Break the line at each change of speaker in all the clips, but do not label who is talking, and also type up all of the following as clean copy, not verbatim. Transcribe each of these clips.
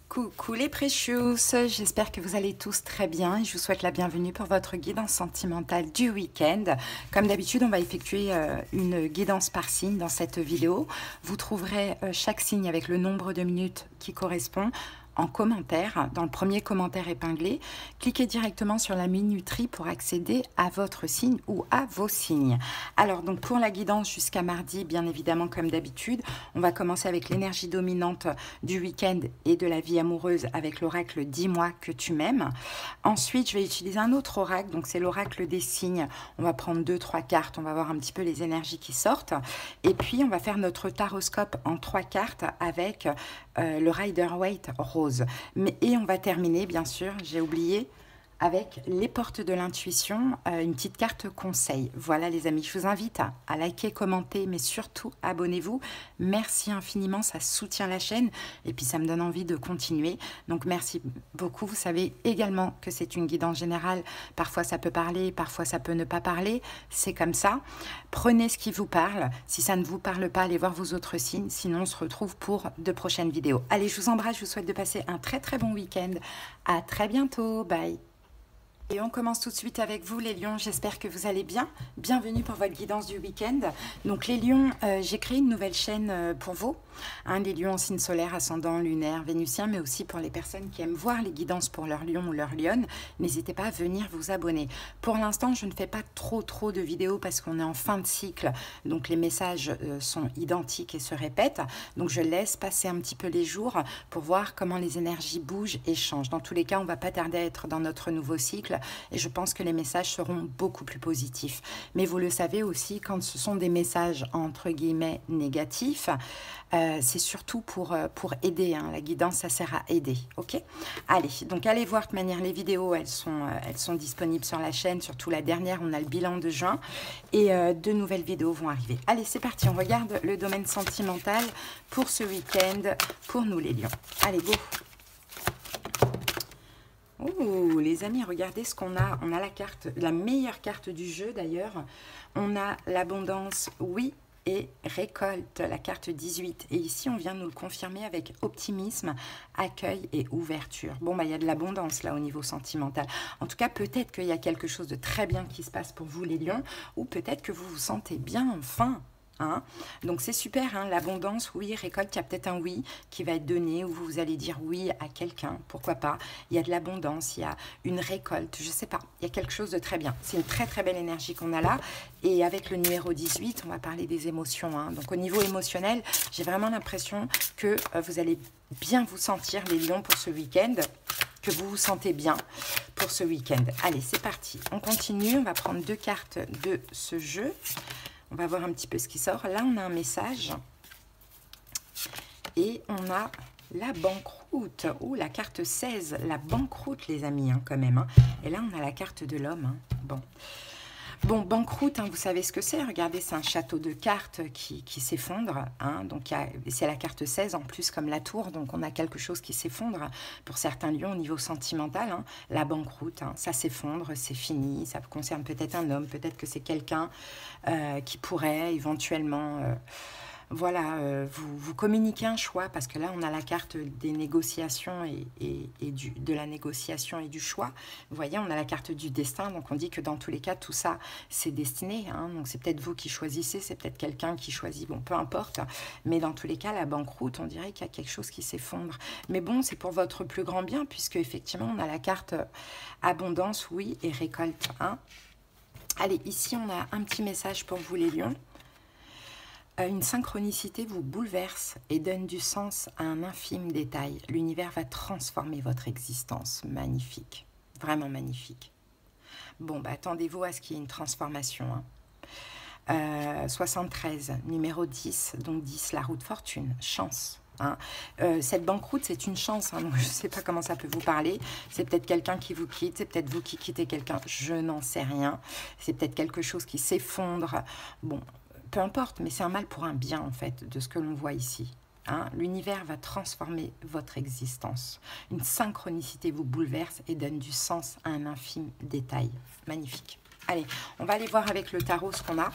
Coucou les precious, j'espère que vous allez tous très bien et je vous souhaite la bienvenue pour votre guidance sentimentale du week-end. Comme d'habitude, on va effectuer une guidance par signe dans cette vidéo. Vous trouverez chaque signe avec le nombre de minutes qui correspond en commentaire, dans le premier commentaire épinglé. Cliquez directement sur la minuterie pour accéder à votre signe ou à vos signes. Alors donc pour la guidance jusqu'à mardi, bien évidemment comme d'habitude, on va commencer avec l'énergie dominante du week-end et de la vie amoureuse avec l'oracle 10 mois que tu m'aimes. Ensuite, je vais utiliser un autre oracle, donc c'est l'oracle des signes. On va prendre 2-3 cartes, on va voir un petit peu les énergies qui sortent. Et puis on va faire notre taroscope en 3 cartes avec le Rider-Waite rose. Et on va terminer, bien sûr, j'ai oublié, avec les portes de l'intuition, une petite carte conseil. Voilà les amis, je vous invite à liker, commenter, mais surtout abonnez-vous. Merci infiniment, ça soutient la chaîne et puis ça me donne envie de continuer. Donc merci beaucoup. Vous savez également que c'est une guidance générale. Parfois ça peut parler, parfois ça peut ne pas parler. C'est comme ça. Prenez ce qui vous parle. Si ça ne vous parle pas, allez voir vos autres signes. Sinon, on se retrouve pour de prochaines vidéos. Allez, je vous embrasse. Je vous souhaite de passer un très très bon week-end. À très bientôt. Bye. Et on commence tout de suite avec vous les lions, j'espère que vous allez bien. Bienvenue pour votre guidance du week-end. Donc les lions, j'ai créé une nouvelle chaîne pour vous. Les lions en signe solaire, ascendant, lunaire, vénusien, mais aussi pour les personnes qui aiment voir les guidances pour leur lion ou leur lionne. N'hésitez pas à venir vous abonner. Pour l'instant, je ne fais pas trop de vidéos parce qu'on est en fin de cycle. Donc les messages sont identiques et se répètent. Donc je laisse passer un petit peu les jours pour voir comment les énergies bougent et changent. Dans tous les cas, on ne va pas tarder à être dans notre nouveau cycle. Et je pense que les messages seront beaucoup plus positifs. Mais vous le savez aussi, quand ce sont des messages entre guillemets négatifs, c'est surtout pour aider. La guidance, ça sert à aider. Ok. Allez, donc allez voir de manière les vidéos, elles sont disponibles sur la chaîne. Surtout la dernière, on a le bilan de juin. Et de nouvelles vidéos vont arriver. Allez, c'est parti. On regarde le domaine sentimental pour ce week-end, pour nous les lions. Allez, go. Oh, les amis, regardez ce qu'on a. On a la carte, la meilleure carte du jeu d'ailleurs. On a l'abondance, oui, et récolte, la carte 18. Et ici, on vient nous le confirmer avec optimisme, accueil et ouverture. Bon, bah, il y a de l'abondance là au niveau sentimental. En tout cas, peut-être qu'il y a quelque chose de très bien qui se passe pour vous les lions, ou peut-être que vous vous sentez bien, enfin. Donc c'est super, l'abondance, oui, récolte, il y a peut-être un oui qui va être donné ou vous allez dire oui à quelqu'un, pourquoi pas. Il y a de l'abondance, il y a une récolte, je sais pas, il y a quelque chose de très bien. C'est une très belle énergie qu'on a là. Et avec le numéro 18, on va parler des émotions. Donc au niveau émotionnel, j'ai vraiment l'impression que vous allez bien vous sentir les lions pour ce week-end, que vous vous sentez bien pour ce week-end. Allez, c'est parti, on continue, on va prendre 2 cartes de ce jeu. On va voir un petit peu ce qui sort. Là, on a un message. Et on a la banqueroute. Oh, la carte 16. La banqueroute, les amis, quand même. Et là, on a la carte de l'homme. Bon, banqueroute, vous savez ce que c'est. Regardez, c'est un château de cartes qui s'effondre. Donc, c'est la carte 16 en plus, comme la tour. Donc, on a quelque chose qui s'effondre. Pour certains lions, au niveau sentimental, la banqueroute, ça s'effondre, c'est fini. Ça concerne peut-être un homme, peut-être que c'est quelqu'un qui pourrait éventuellement... vous communiquez un choix, parce que là, on a la carte des négociations de la négociation et du choix. Vous voyez, on a la carte du destin, donc on dit que dans tous les cas, tout ça, c'est destiné. Donc, c'est peut-être vous qui choisissez, c'est peut-être quelqu'un qui choisit, bon, peu importe. Mais dans tous les cas, la banqueroute, on dirait qu'il y a quelque chose qui s'effondre. Mais bon, c'est pour votre plus grand bien, puisque effectivement, on a la carte abondance, oui, et récolte. Allez, ici, on a un petit message pour vous, les lions. Une synchronicité vous bouleverse et donne du sens à un infime détail. L'univers va transformer votre existence. Magnifique. Vraiment magnifique. Bon, bah, attendez-vous à ce qu'il y ait une transformation. 73, numéro 10. Donc 10, la roue de fortune. Chance. Cette banqueroute, c'est une chance. Donc je ne sais pas comment ça peut vous parler. C'est peut-être quelqu'un qui vous quitte. C'est peut-être vous qui quittez quelqu'un. Je n'en sais rien. C'est peut-être quelque chose qui s'effondre. Bon, peu importe, mais c'est un mal pour un bien, en fait, de ce que l'on voit ici. L'univers va transformer votre existence. Une synchronicité vous bouleverse et donne du sens à un infime détail. Magnifique. Allez, on va aller voir avec le tarot ce qu'on a.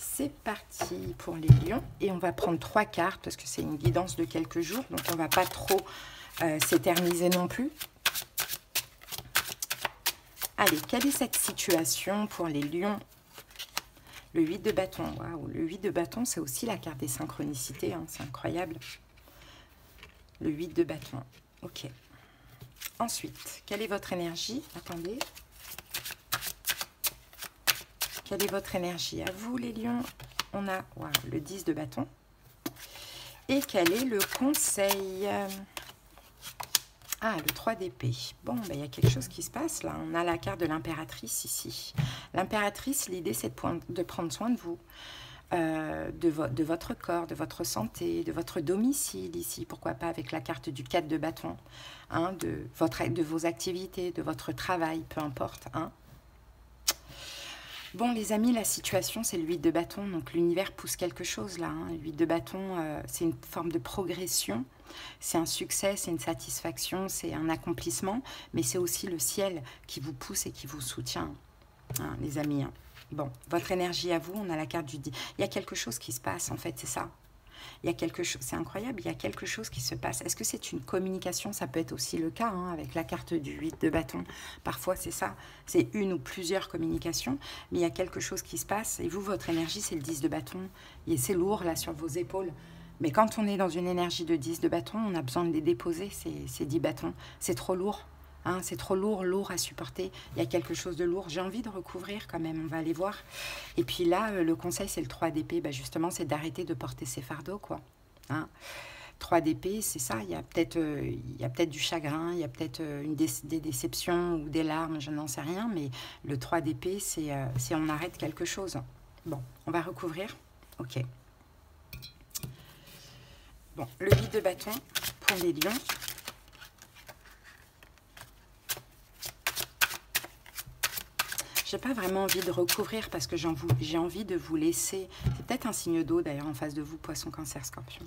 c'est parti pour les lions. Et on va prendre 3 cartes parce que c'est une guidance de quelques jours. Donc, on ne va pas trop s'éterniser non plus. Allez, quelle est cette situation pour les lions? Le 8 de bâton. Waouh, le 8 de bâton, c'est aussi la carte des synchronicités. Hein, c'est incroyable. Le 8 de bâton. Ok. Ensuite, quelle est votre énergie? Attendez. Quelle est votre énergie? À vous, les lions, on a le 10 de bâton. Et quel est le conseil? Ah, le 3 d'épée. Bon, ben, y a quelque chose qui se passe là. On a la carte de l'impératrice ici. L'impératrice, l'idée, c'est de prendre soin de vous, de votre corps, de votre santé, de votre domicile ici. Pourquoi pas avec la carte du 4 de bâton, hein, de vos activités, de votre travail, peu importe. Hein. Bon, les amis, la situation, c'est le 8 de bâton. Donc, l'univers pousse quelque chose là. Hein. Le 8 de bâton, c'est une forme de progression. C'est un succès, c'est une satisfaction, c'est un accomplissement. Mais c'est aussi le ciel qui vous pousse et qui vous soutient, hein, les amis. Hein. Bon, votre énergie à vous, on a la carte du 10. Il y a quelque chose qui se passe, en fait, c'est ça. Il y a quelque chose, c'est incroyable, il y a quelque chose qui se passe. Est-ce que c'est une communication? Ça peut être aussi le cas, hein, avec la carte du 8 de bâton. Parfois, c'est ça, c'est une ou plusieurs communications, mais il y a quelque chose qui se passe. Et vous, votre énergie, c'est le 10 de bâton. Et c'est lourd, là, sur vos épaules. Mais quand on est dans une énergie de 10 de bâton, on a besoin de les déposer, ces 10 bâtons. C'est trop lourd. Hein, c'est trop lourd à supporter. Il y a quelque chose de lourd. J'ai envie de recouvrir quand même, on va aller voir. Et puis là, le conseil, c'est le 3 d'épée. Ben justement, c'est d'arrêter de porter ces fardeaux, quoi. Hein. 3 d'épée, c'est ça. Il y a peut-être du chagrin, il y a peut-être des déceptions ou des larmes, je n'en sais rien. Mais le 3 d'épée, c'est on arrête quelque chose. Bon, on va recouvrir. Ok. Bon, le 8 de bâton pour les lions. J'ai pas vraiment envie de recouvrir parce que j'ai envie de vous laisser. C'est peut-être un signe d'eau d'ailleurs en face de vous, poisson, cancer, scorpion.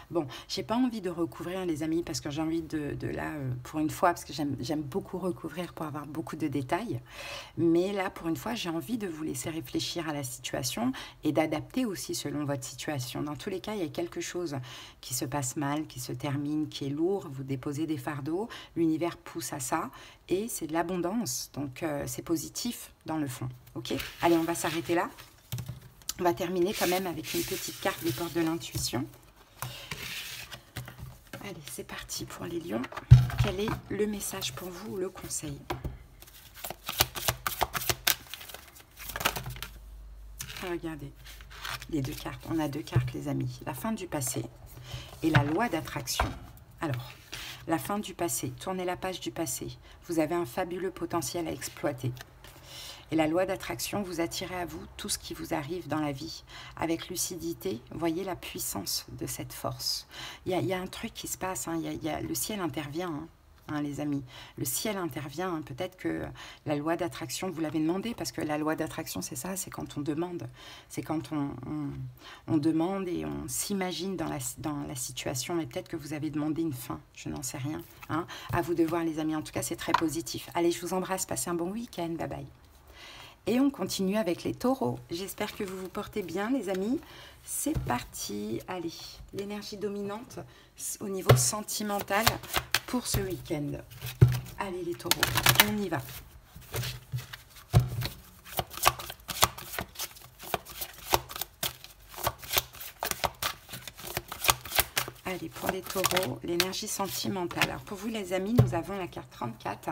Bon, j'ai pas envie de recouvrir les amis parce que j'ai envie de là, pour une fois, parce que j'aime beaucoup recouvrir pour avoir beaucoup de détails. Mais là, pour une fois, j'ai envie de vous laisser réfléchir à la situation et d'adapter aussi selon votre situation. Dans tous les cas, il y a quelque chose qui se passe mal, qui se termine, qui est lourd. Vous déposez des fardeaux, l'univers pousse à ça. Et c'est de l'abondance, donc c'est positif dans le fond. Ok, allez, on va s'arrêter là. On va terminer quand même avec une petite carte des portes de l'intuition. Allez, c'est parti pour les lions. Quel est le message pour vous, le conseil? Regardez, les 2 cartes. On a 2 cartes, les amis. La fin du passé et la loi d'attraction. Alors, la fin du passé, tournez la page du passé. Vous avez un fabuleux potentiel à exploiter. Et la loi d'attraction, vous attirez à vous tout ce qui vous arrive dans la vie. Avec lucidité, voyez la puissance de cette force. Il y a un truc qui se passe, hein. Le ciel intervient, hein, les amis. Le ciel intervient, hein. Peut-être que la loi d'attraction, vous l'avez demandé, parce que la loi d'attraction, c'est ça, c'est quand on demande. C'est quand on demande et on s'imagine dans la situation. Et peut-être que vous avez demandé une fin, je n'en sais rien. Hein. À vous de voir, les amis. En tout cas, c'est très positif. Allez, je vous embrasse, passez un bon week-end. Bye bye. Et on continue avec les taureaux. J'espère que vous vous portez bien, les amis. C'est parti. Allez, l'énergie dominante au niveau sentimental pour ce week-end. Allez, les taureaux, on y va. Allez, pour les taureaux, l'énergie sentimentale. Alors, pour vous, les amis, nous avons la carte 34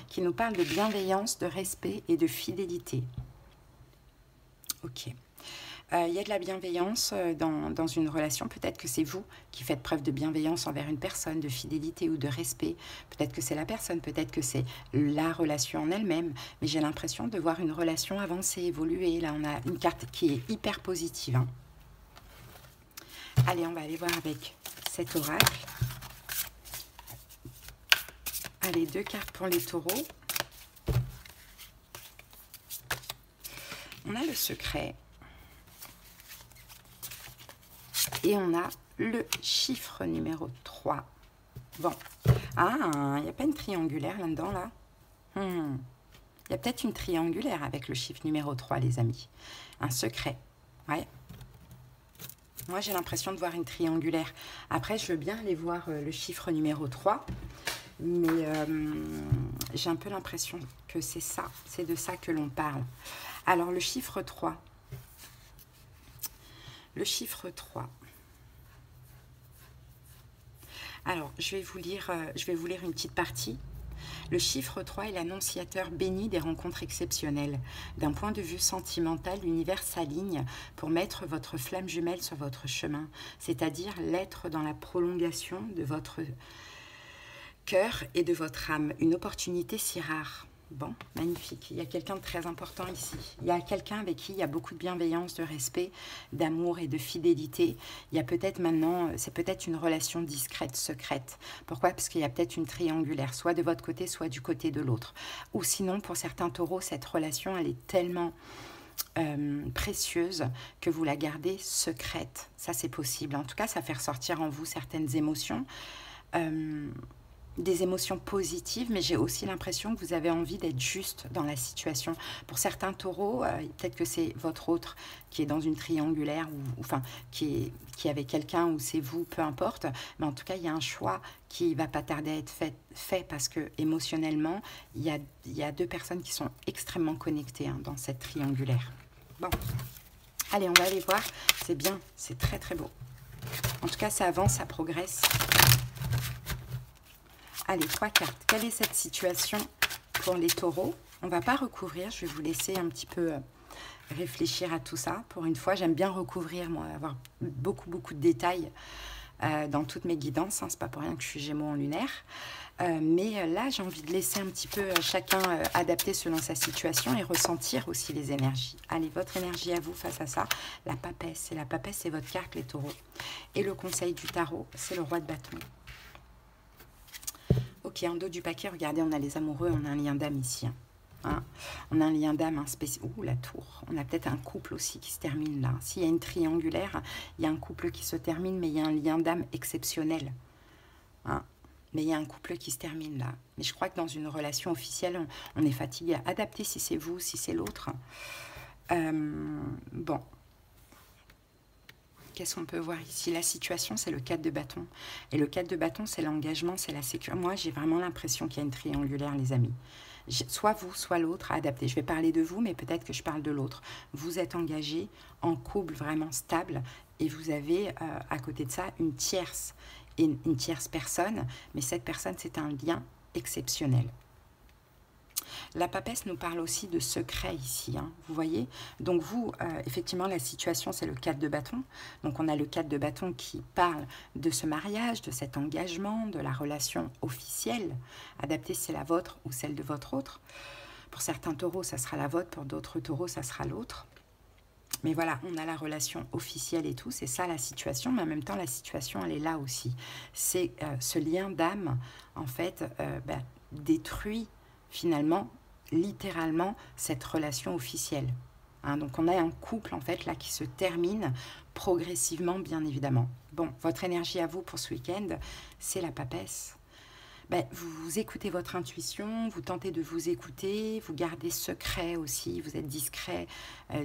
qui nous parle de bienveillance, de respect et de fidélité. Ok. Il y a de la bienveillance dans une relation. Peut-être que c'est vous qui faites preuve de bienveillance envers une personne, de fidélité ou de respect. Peut-être que c'est la personne, peut-être que c'est la relation en elle-même. Mais j'ai l'impression de voir une relation avancer, évoluer. Là, on a une carte qui est hyper positive. Hein. Allez, on va aller voir avec cet oracle. Allez, 2 cartes pour les taureaux. On a le secret. Et on a le chiffre numéro 3. Bon. Ah, il n'y a pas une triangulaire là-dedans, là, Il y a peut-être une triangulaire avec le chiffre numéro 3, les amis. Un secret. Ouais. Moi, j'ai l'impression de voir une triangulaire. Après, je veux bien aller voir le chiffre numéro 3. Mais j'ai un peu l'impression que c'est ça. C'est de ça que l'on parle. Alors, le chiffre 3. Le chiffre 3. Alors, je vais vous lire une petite partie. Le chiffre 3 est l'annonciateur béni des rencontres exceptionnelles. D'un point de vue sentimental, l'univers s'aligne pour mettre votre flamme jumelle sur votre chemin, c'est-à-dire l'être dans la prolongation de votre cœur et de votre âme. Une opportunité si rare. Bon, magnifique. Il y a quelqu'un de très important ici. Il y a quelqu'un avec qui il y a beaucoup de bienveillance, de respect, d'amour et de fidélité. Il y a peut-être maintenant, c'est peut-être une relation discrète, secrète. Pourquoi? Parce qu'il y a peut-être une triangulaire, soit de votre côté, soit du côté de l'autre. Ou sinon, pour certains taureaux, cette relation, elle est tellement précieuse que vous la gardez secrète. Ça, c'est possible. En tout cas, ça fait ressortir en vous certaines émotions. Des émotions positives, mais j'ai aussi l'impression que vous avez envie d'être juste dans la situation. Pour certains taureaux, peut-être que c'est votre autre qui est dans une triangulaire, ou enfin, qui est avec quelqu'un, ou c'est vous, peu importe. Mais en tout cas, il y a un choix qui va pas tarder à être fait parce que émotionnellement, il y a deux personnes qui sont extrêmement connectées dans cette triangulaire. Bon, allez, on va aller voir. C'est bien, c'est très très beau. En tout cas, ça avance, ça progresse. Allez, 3 cartes. Quelle est cette situation pour les taureaux? On ne va pas recouvrir. Je vais vous laisser un petit peu réfléchir à tout ça. Pour une fois, j'aime bien recouvrir, moi, avoir beaucoup de détails dans toutes mes guidances. C'est pas pour rien que je suis Gémeaux en lunaire. Mais là, j'ai envie de laisser un petit peu chacun adapter selon sa situation et ressentir aussi les énergies. Allez, votre énergie à vous face à ça. La papesse. Et la papesse, c'est votre carte, les taureaux. Et le conseil du tarot, c'est le roi de bâton. Ok, en dos du paquet, regardez, on a les amoureux, on a un lien d'âme ici. Hein. On a un lien d'âme spécial. Ouh, la tour. On a peut-être un couple aussi qui se termine là. S'il y a une triangulaire, il y a un couple qui se termine, mais il y a un lien d'âme exceptionnel. Hein. Mais il y a un couple qui se termine là. Mais je crois que dans une relation officielle, on est fatigué. Adapter si c'est vous, si c'est l'autre. Bon. Qu'est-ce qu'on peut voir ici? La situation, c'est le 4 de bâton. Et le 4 de bâton, c'est l'engagement, c'est la sécurité. Moi, j'ai vraiment l'impression qu'il y a une triangulaire, les amis. Soit vous, soit l'autre à adapter. Je vais parler de vous, mais peut-être que je parle de l'autre. Vous êtes engagé en couple vraiment stable et vous avez à côté de ça une tierce personne. Mais cette personne, c'est un lien exceptionnel. La papesse nous parle aussi de secret ici, hein, vous voyez. Donc vous, effectivement, la situation, c'est le 4 de bâton. Donc on a le 4 de bâton qui parle de ce mariage, de cet engagement, de la relation officielle. Adaptée, c'est la vôtre ou celle de votre autre. Pour certains taureaux, ça sera la vôtre. Pour d'autres taureaux, ça sera l'autre. Mais voilà, on a la relation officielle et tout. C'est ça la situation, mais en même temps, la situation, elle est là aussi. C'est ce lien d'âme, en fait, détruit finalement, littéralement, cette relation officielle. Hein, donc, on a un couple, en fait, là, qui se termine progressivement, bien évidemment. Bon, votre énergie à vous pour ce week-end, c'est la papesse. Vous écoutez votre intuition, vous tentez de vous écouter, vous gardez secret aussi, vous êtes discret,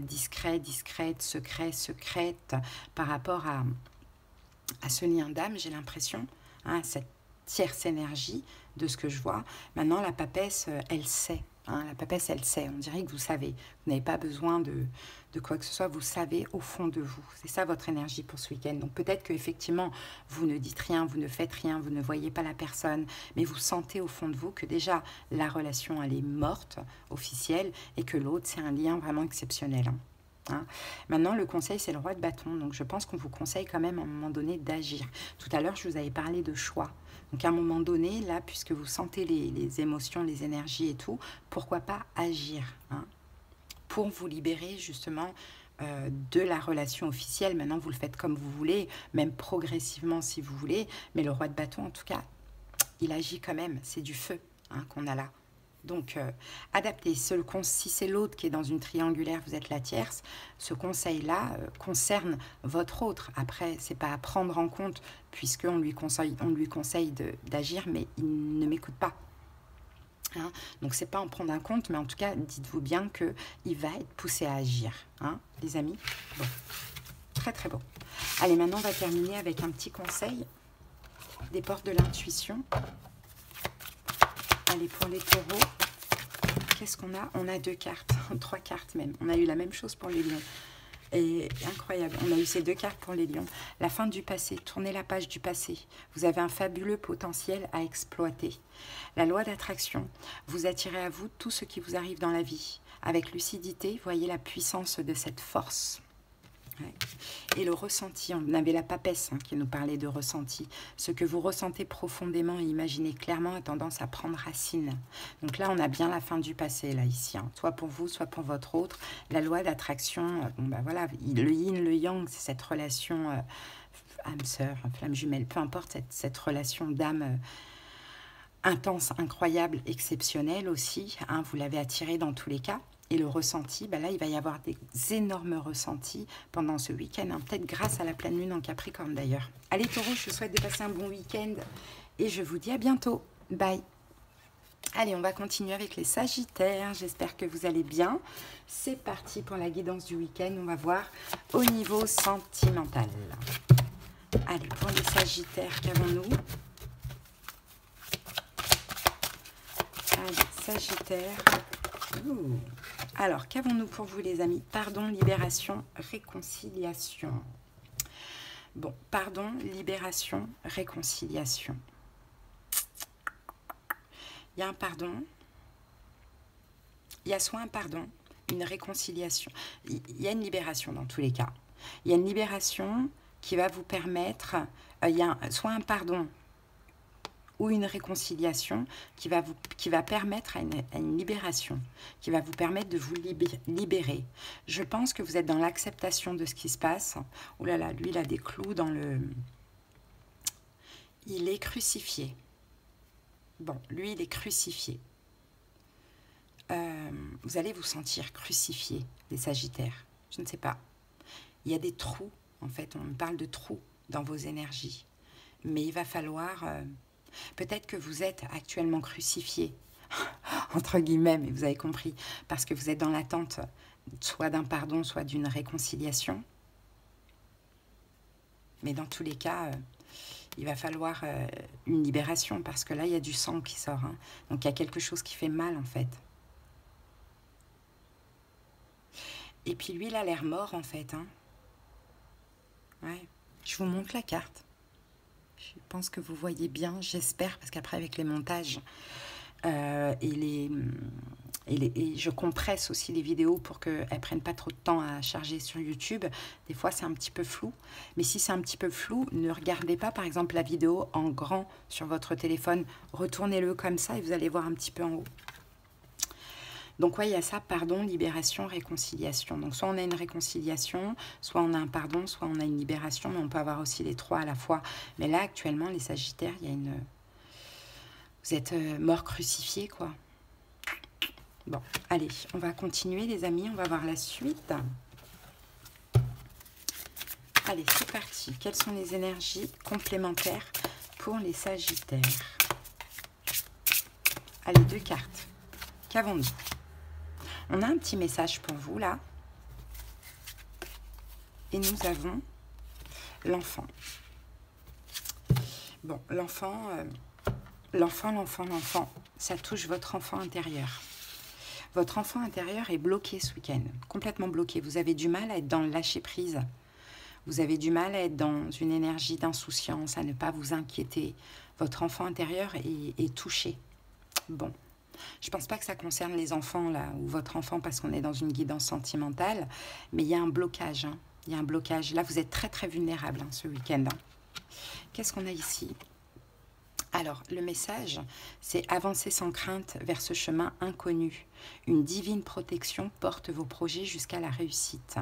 discrète, secrète, par rapport à ce lien d'âme, j'ai l'impression, hein, cette tierce énergie de ce que je vois. Maintenant, la papesse, elle sait. Hein, la papesse, elle sait. On dirait que vous savez. Vous n'avez pas besoin de quoi que ce soit. Vous savez au fond de vous. C'est ça votre énergie pour ce week-end. Donc peut-être qu'effectivement, vous ne dites rien, vous ne faites rien, vous ne voyez pas la personne, mais vous sentez au fond de vous que déjà, la relation, elle est morte, officielle, et que l'autre, c'est un lien vraiment exceptionnel. Hein. Hein. Maintenant, le conseil, c'est le roi de bâton. Donc, je pense qu'on vous conseille quand même à un moment donné d'agir. Tout à l'heure, je vous avais parlé de choix. Donc, à un moment donné, là, puisque vous sentez les émotions, les énergies et tout, pourquoi pas agir, hein, pour vous libérer justement de la relation officielle. Maintenant, vous le faites comme vous voulez, même progressivement si vous voulez. Mais le roi de bâton, en tout cas, il agit quand même. C'est du feu, hein, qu'on a là. Donc, adaptez. Si c'est l'autre qui est dans une triangulaire, vous êtes la tierce, ce conseil-là concerne votre autre. Après, ce n'est pas à prendre en compte, puisqu'on lui conseille d'agir, mais il ne m'écoute pas. Hein. Donc, c'est pas en prendre un compte, mais en tout cas, dites-vous bien qu'il va être poussé à agir, hein, les amis. Bon, très très beau. Allez, maintenant, on va terminer avec un petit conseil des portes de l'intuition. Allez, pour les taureaux, qu'est-ce qu'on a? On a 2 cartes, 3 cartes même. On a eu la même chose pour les lions. Et incroyable, on a eu ces 2 cartes pour les lions. La fin du passé, tournez la page du passé. Vous avez un fabuleux potentiel à exploiter. La loi d'attraction, vous attirez à vous tout ce qui vous arrive dans la vie. Avec lucidité, voyez la puissance de cette force. Ouais. Et le ressenti, on avait la papesse qui nous parlait de ressenti. Ce que vous ressentez profondément et imaginez clairement a tendance à prendre racine. Donc là, on a bien la fin du passé, là, ici. Soit pour vous, soit pour votre autre. La loi d'attraction, bon, bah, voilà, le yin, le yang, c'est cette relation âme sœur, flamme jumelle, peu importe, cette relation d'âme intense, incroyable, exceptionnelle aussi. Hein, vous l'avez attiré dans tous les cas. Et le ressenti, ben là, il va y avoir des énormes ressentis pendant ce week-end, hein, peut-être grâce à la pleine lune en Capricorne d'ailleurs. Allez Taureau, je vous souhaite de passer un bon week-end et je vous dis à bientôt. Bye. Allez, on va continuer avec les Sagittaires. J'espère que vous allez bien. C'est parti pour la guidance du week-end. On va voir au niveau sentimental. Allez, pour les Sagittaires, qu'avons-nous? Allez, Sagittaire. Ouh. Alors, qu'avons-nous pour vous les amis? Pardon, libération, réconciliation. Bon, pardon, libération, réconciliation. Il y a un pardon. Il y a soit un pardon, une réconciliation. Il y a une libération dans tous les cas. Il y a une libération qui va vous permettre... il y a soit un pardon ou une réconciliation qui va permettre à une libération, qui va vous permettre de vous libérer. Je pense que vous êtes dans l'acceptation de ce qui se passe. Oh là là, lui, il a des clous dans le... Il est crucifié. Bon, lui, il est crucifié. Vous allez vous sentir crucifié, les Sagittaires. Je ne sais pas. Il y a des trous, en fait. On parle de trous dans vos énergies. Mais il va falloir... peut-être que vous êtes actuellement crucifié, entre guillemets, mais vous avez compris, parce que vous êtes dans l'attente soit d'un pardon, soit d'une réconciliation. Mais dans tous les cas, il va falloir une libération, parce que là, il y a du sang qui sort. Hein. Donc, il y a quelque chose qui fait mal, en fait. Et puis, lui, il a l'air mort, en fait. Hein. Ouais. Je vous montre la carte. Je pense que vous voyez bien, j'espère, parce qu'après avec les montages et je compresse aussi les vidéos pour qu'elles ne prennent pas trop de temps à charger sur YouTube. Des fois, c'est un petit peu flou. Mais si c'est un petit peu flou, ne regardez pas, par exemple, la vidéo en grand sur votre téléphone. Retournez-le comme ça et vous allez voir un petit peu en haut. Donc, ouais, il y a ça, pardon, libération, réconciliation. Donc, soit on a une réconciliation, soit on a un pardon, soit on a une libération, mais on peut avoir aussi les trois à la fois. Mais là, actuellement, les Sagittaires, il y a une... Vous êtes morts crucifiés, quoi. Bon, allez, on va continuer, les amis, on va voir la suite. Allez, c'est parti. Quelles sont les énergies complémentaires pour les Sagittaires? Allez, 2 cartes. Qu'avons-nous? On a un petit message pour vous, là. Et nous avons l'enfant. Bon, l'enfant, ça touche votre enfant intérieur. Votre enfant intérieur est bloqué ce week-end, complètement bloqué. Vous avez du mal à être dans le lâcher-prise. Vous avez du mal à être dans une énergie d'insouciance, à ne pas vous inquiéter. Votre enfant intérieur est touché. Bon. Je ne pense pas que ça concerne les enfants, là, ou votre enfant, parce qu'on est dans une guidance sentimentale, mais il y a un blocage. Hein. Il y a un blocage. Là, vous êtes très, très vulnérable hein, ce week-end. Hein. Qu'est-ce qu'on a ici? Alors, le message, c'est « Avancer sans crainte vers ce chemin inconnu. Une divine protection porte vos projets jusqu'à la réussite. »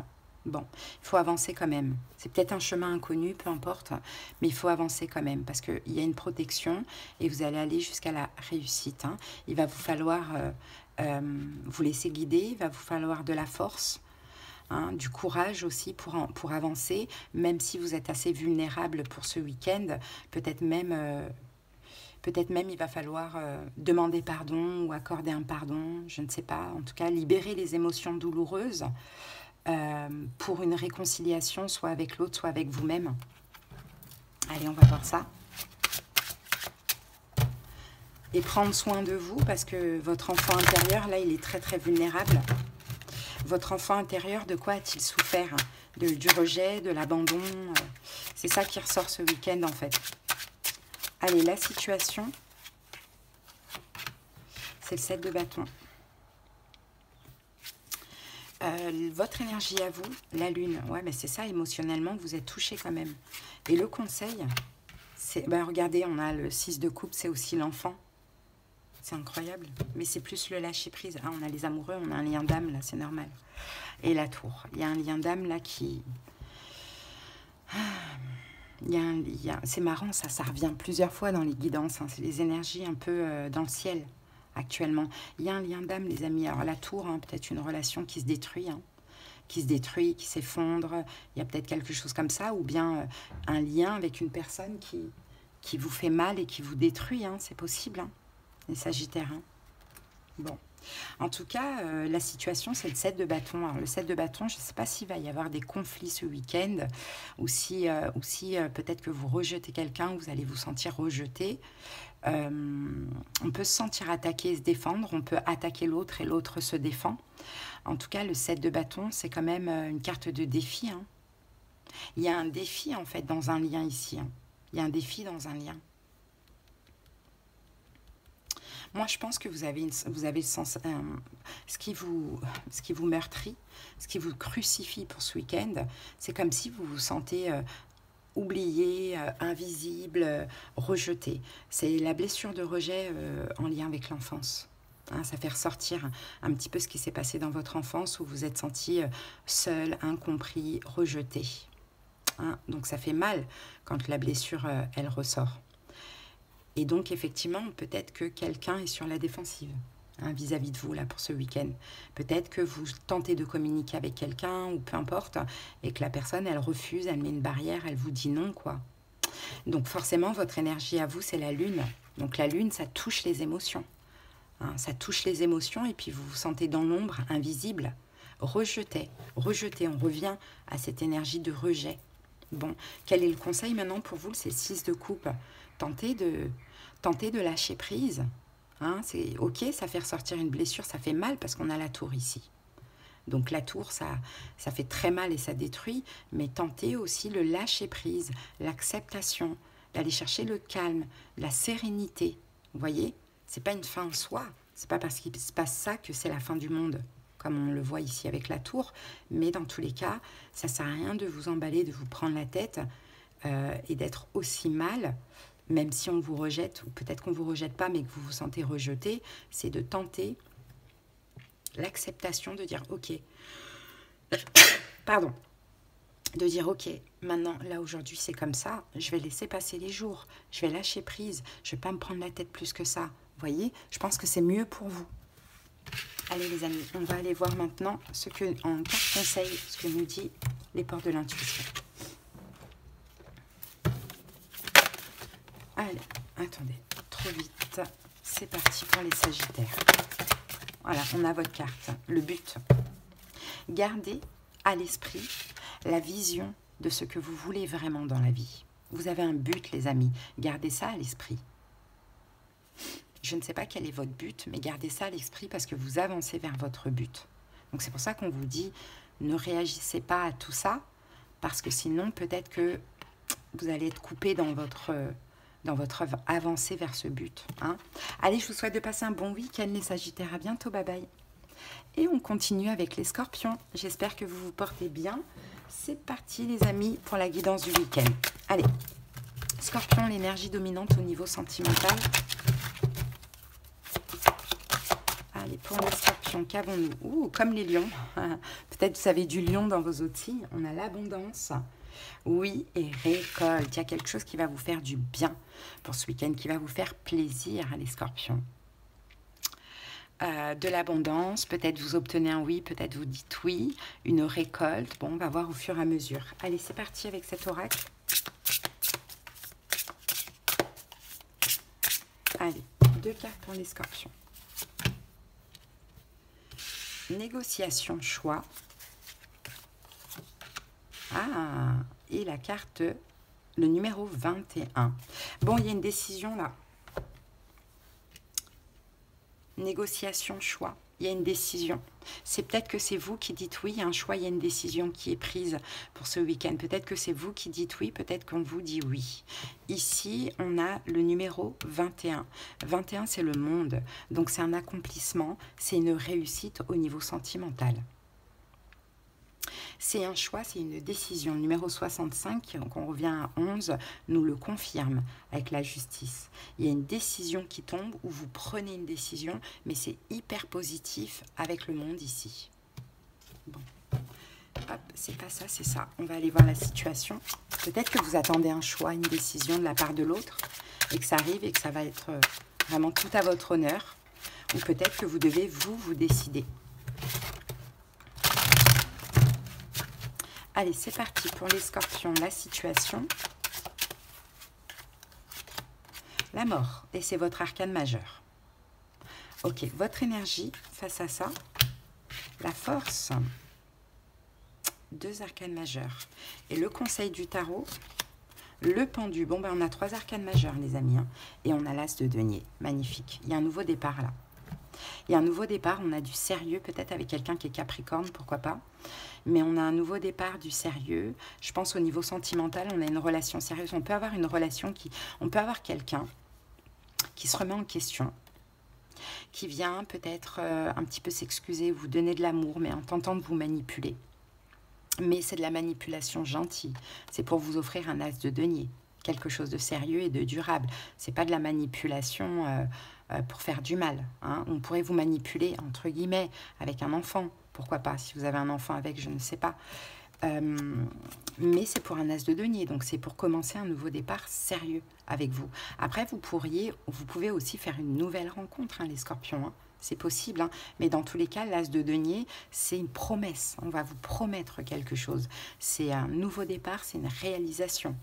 Bon, il faut avancer quand même. C'est peut-être un chemin inconnu, peu importe, mais il faut avancer quand même parce qu'il y a une protection et vous allez aller jusqu'à la réussite. Hein. Il va vous falloir vous laisser guider, il va vous falloir de la force, hein, du courage aussi pour avancer, même si vous êtes assez vulnérable pour ce week-end, peut-être même Peut-être même il va falloir demander pardon ou accorder un pardon, je ne sais pas. En tout cas, libérer les émotions douloureuses pour une réconciliation, soit avec l'autre, soit avec vous-même. Allez, on va voir ça. Et prendre soin de vous, parce que votre enfant intérieur, là, il est très très vulnérable. Votre enfant intérieur, de quoi a-t-il souffert? Du rejet, de l'abandon. C'est ça qui ressort ce week-end, en fait. Allez, la situation, c'est le 7 de bâton. Votre énergie à vous, la lune. Ouais, mais c'est ça, émotionnellement, vous êtes touché quand même. Et le conseil, c'est... Ben, regardez, on a le 6 de coupe, c'est aussi l'enfant. C'est incroyable. Mais c'est plus le lâcher-prise. Ah, on a les amoureux, on a un lien d'âme, là, c'est normal. Et la tour. Il y a un lien d'âme, là, qui... C'est marrant, ça revient plusieurs fois dans les guidances. Hein. C'est les énergies un peu dans le ciel, actuellement. Il y a un lien d'âme, les amis. Alors, la tour, hein, peut-être une relation qui se détruit, hein, qui s'effondre. Il y a peut-être quelque chose comme ça. Ou bien un lien avec une personne qui vous fait mal et qui vous détruit. Hein. C'est possible, hein, les Sagittaires. Hein. Bon. En tout cas, la situation, c'est le 7 de bâton. Alors, le 7 de bâton, je ne sais pas s'il va y avoir des conflits ce week-end, ou si peut-être que vous rejetez quelqu'un, vous allez vous sentir rejeté. On peut se sentir attaqué et se défendre, on peut attaquer l'autre et l'autre se défend. En tout cas, le 7 de bâton, c'est quand même une carte de défi. Hein. Il y a un défi, en fait, dans un lien ici. Hein. Il y a un défi dans un lien. Moi, je pense que vous avez le sens, ce qui vous meurtrit, ce qui vous crucifie pour ce week-end, c'est comme si vous vous sentez oublié, invisible, rejeté. C'est la blessure de rejet en lien avec l'enfance. Hein, ça fait ressortir un petit peu ce qui s'est passé dans votre enfance où vous êtes senti seul, incompris, rejeté. Hein, donc ça fait mal quand la blessure, elle ressort. Et donc, effectivement, peut-être que quelqu'un est sur la défensive hein, vis-à-vis de vous, là, pour ce week-end. Peut-être que vous tentez de communiquer avec quelqu'un, ou peu importe, et que la personne, elle refuse, elle met une barrière, elle vous dit non, quoi. Donc, forcément, votre énergie à vous, c'est la lune. Donc, la lune, ça touche les émotions. Hein, ça touche les émotions, et puis vous vous sentez dans l'ombre, invisible, rejeté. Rejeté, on revient à cette énergie de rejet. Bon, quel est le conseil maintenant pour vous? C'est 6 de coupe. Tentez de lâcher prise. Hein, c'est ok, ça fait ressortir une blessure, ça fait mal parce qu'on a la tour ici. Donc la tour, ça fait très mal et ça détruit, mais tentez aussi le lâcher prise, l'acceptation, d'aller chercher le calme, la sérénité. Vous voyez, c'est pas une fin en soi. C'est pas parce qu'il se passe ça que c'est la fin du monde, comme on le voit ici avec la tour. Mais dans tous les cas, ça sert à rien de vous emballer, de vous prendre la tête et d'être aussi mal. Même si on vous rejette, ou peut-être qu'on ne vous rejette pas, mais que vous vous sentez rejeté, c'est de tenter l'acceptation, de dire ok, pardon, de dire ok, maintenant, là aujourd'hui c'est comme ça, je vais laisser passer les jours, je vais lâcher prise, je ne vais pas me prendre la tête plus que ça. Vous voyez, je pense que c'est mieux pour vous. Allez les amis, on va aller voir maintenant en carte conseil, ce que nous dit les portes de l'intuition. Allez, attendez, trop vite. C'est parti pour les Sagittaires. Voilà, on a votre carte. Le but. Gardez à l'esprit la vision de ce que vous voulez vraiment dans la vie. Vous avez un but, les amis. Gardez ça à l'esprit. Je ne sais pas quel est votre but, mais gardez ça à l'esprit parce que vous avancez vers votre but. Donc c'est pour ça qu'on vous dit, ne réagissez pas à tout ça, parce que sinon, peut-être que vous allez être coupé dans votre avancée vers ce but. Hein. Allez, je vous souhaite de passer un bon week-end, les Sagittaires. À bientôt, bye bye. Et on continue avec les Scorpions. J'espère que vous vous portez bien. C'est parti, les amis, pour la guidance du week-end. Allez, Scorpion, l'énergie dominante au niveau sentimental. Allez, pour les Scorpions, qu'avons-nous? Ouh, comme les lions. Peut-être vous avez du lion dans vos outils. On a l'abondance. Oui, et récolte. Il y a quelque chose qui va vous faire du bien pour ce week-end, qui va vous faire plaisir, les Scorpions. De l'abondance, peut-être vous obtenez un oui, peut-être vous dites oui, une récolte. Bon, on va voir au fur et à mesure. Allez, c'est parti avec cet oracle. Allez, 2 cartes pour les scorpions. Négociation, choix. Ah, et la carte, le numéro 21. Bon, il y a une décision là. Négociation, choix. Il y a une décision. C'est peut-être que c'est vous qui dites oui, il y a un choix, il y a une décision qui est prise pour ce week-end. Peut-être que c'est vous qui dites oui, peut-être qu'on vous dit oui. Ici, on a le numéro 21. 21, c'est le monde. Donc, c'est un accomplissement, c'est une réussite au niveau sentimental. C'est un choix, c'est une décision. Le numéro 65, donc on revient à 11, nous le confirme avec la justice. Il y a une décision qui tombe où vous prenez une décision, mais c'est hyper positif avec le monde ici. Bon, hop, c'est pas ça, c'est ça. On va aller voir la situation. Peut-être que vous attendez un choix, une décision de la part de l'autre, et que ça arrive et que ça va être vraiment tout à votre honneur. Ou peut-être que vous devez vous décider. Allez, c'est parti pour les scorpions, la situation. La mort, et c'est votre arcane majeur. Ok, votre énergie face à ça. La force. 2 arcanes majeurs. Et le conseil du tarot, le pendu. Bon, ben on a 3 arcanes majeurs, les amis. Hein, et on a l'as de denier. Magnifique. Il y a un nouveau départ là. Il y a un nouveau départ, on a du sérieux, peut-être avec quelqu'un qui est capricorne, pourquoi pas. Mais on a un nouveau départ, du sérieux. Je pense au niveau sentimental, on a une relation sérieuse. On peut avoir une relation qui... On peut avoir quelqu'un qui se remet en question, qui vient peut-être un petit peu s'excuser, vous donner de l'amour, mais en tentant de vous manipuler. Mais c'est de la manipulation gentille. C'est pour vous offrir un as de denier. Quelque chose de sérieux et de durable. C'est pas de la manipulation... pour faire du mal. Hein. On pourrait vous manipuler, entre guillemets, avec un enfant. Pourquoi pas, si vous avez un enfant avec, je ne sais pas. Mais c'est pour un as de denier, donc c'est pour commencer un nouveau départ sérieux avec vous. Après, vous pouvez aussi faire une nouvelle rencontre, hein, les scorpions. Hein. C'est possible, hein. Mais dans tous les cas, l'as de denier, c'est une promesse. On va vous promettre quelque chose. C'est un nouveau départ, c'est une réalisation.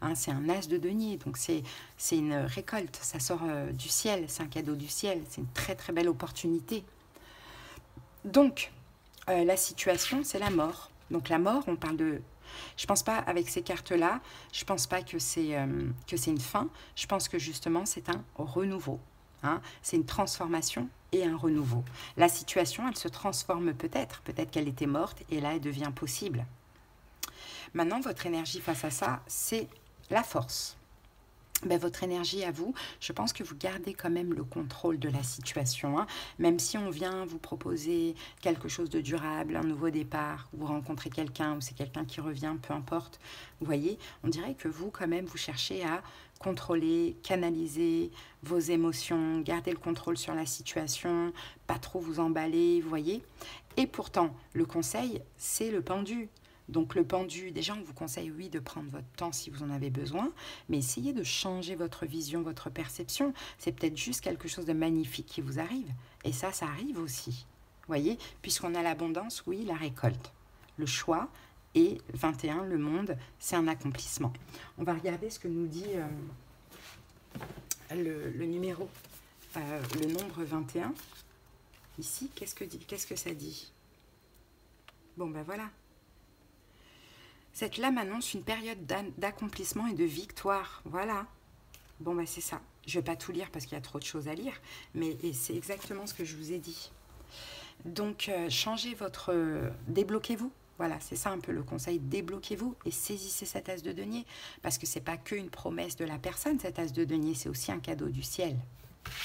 Hein, c'est un as de denier, donc c'est une récolte, ça sort du ciel, c'est un cadeau du ciel, c'est une très très belle opportunité. Donc, la situation, c'est la mort. Donc la mort, on parle de... Je pense pas, avec ces cartes-là, je pense pas que c'est une fin, je pense que justement c'est un renouveau. Hein, c'est une transformation et un renouveau. La situation, elle se transforme peut-être qu'elle était morte et là elle devient possible. Maintenant, votre énergie face à ça, c'est la force. Ben, votre énergie à vous, je pense que vous gardez quand même le contrôle de la situation. Hein. Même si on vient vous proposer quelque chose de durable, un nouveau départ, ou vous rencontrez quelqu'un, ou c'est quelqu'un qui revient, peu importe. Vous voyez, on dirait que vous, quand même, vous cherchez à contrôler, canaliser vos émotions, garder le contrôle sur la situation, pas trop vous emballer, vous voyez. Et pourtant, le conseil, c'est le pendu. Donc le pendu, déjà on vous conseille oui de prendre votre temps si vous en avez besoin, mais essayez de changer votre vision, votre perception. C'est peut-être juste quelque chose de magnifique qui vous arrive. Et ça arrive aussi. Vous voyez, puisqu'on a l'abondance, oui, la récolte. Le choix et 21, le monde, c'est un accomplissement. On va regarder ce que nous dit le numéro, le nombre 21. Ici, qu'est-ce que ça dit? Bon ben voilà. Cette lame annonce une période d'accomplissement et de victoire. Voilà. Bon, bah c'est ça. Je ne vais pas tout lire parce qu'il y a trop de choses à lire, mais c'est exactement ce que je vous ai dit. Donc, changez votre... débloquez-vous. Voilà, c'est ça un peu le conseil. Débloquez-vous et saisissez cet as de denier. Parce que ce n'est pas qu'une promesse de la personne, cet as de denier, c'est aussi un cadeau du ciel.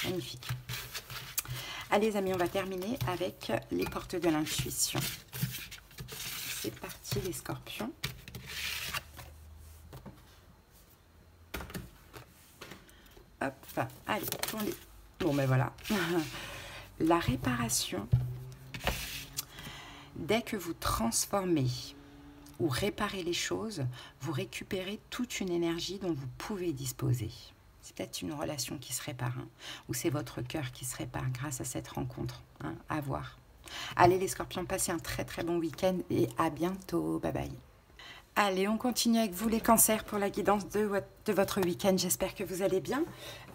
Magnifique. Allez, les amis, on va terminer avec les portes de l'intuition. C'est parti, les scorpions. Hop, allez, tournez. Bon, ben voilà. La réparation, dès que vous transformez ou réparez les choses, vous récupérez toute une énergie dont vous pouvez disposer. C'est peut-être une relation qui se répare, hein, ou c'est votre cœur qui se répare grâce à cette rencontre. Hein, à voir. Allez, les scorpions, passez un très très bon week-end et à bientôt. Bye bye. Allez, on continue avec vous les cancers pour la guidance de votre week-end. J'espère que vous allez bien.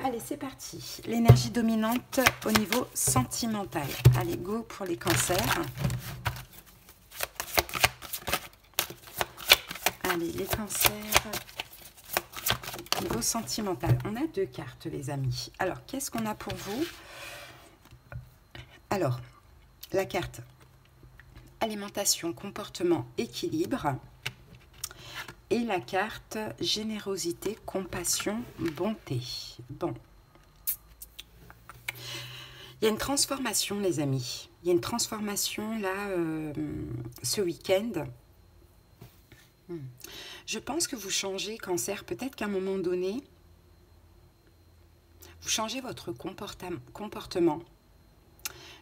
Allez, c'est parti. L'énergie dominante au niveau sentimental. Allez, go pour les cancers. Allez, les cancers au niveau sentimental. On a 2 cartes, les amis. Alors, qu'est-ce qu'on a pour vous? Alors, la carte alimentation, comportement, équilibre. Et la carte générosité, compassion, bonté. Bon. Il y a une transformation, les amis. Il y a une transformation, là, ce week-end. Je pense que vous changez, cancer. Peut-être qu'à un moment donné, vous changez votre comportement.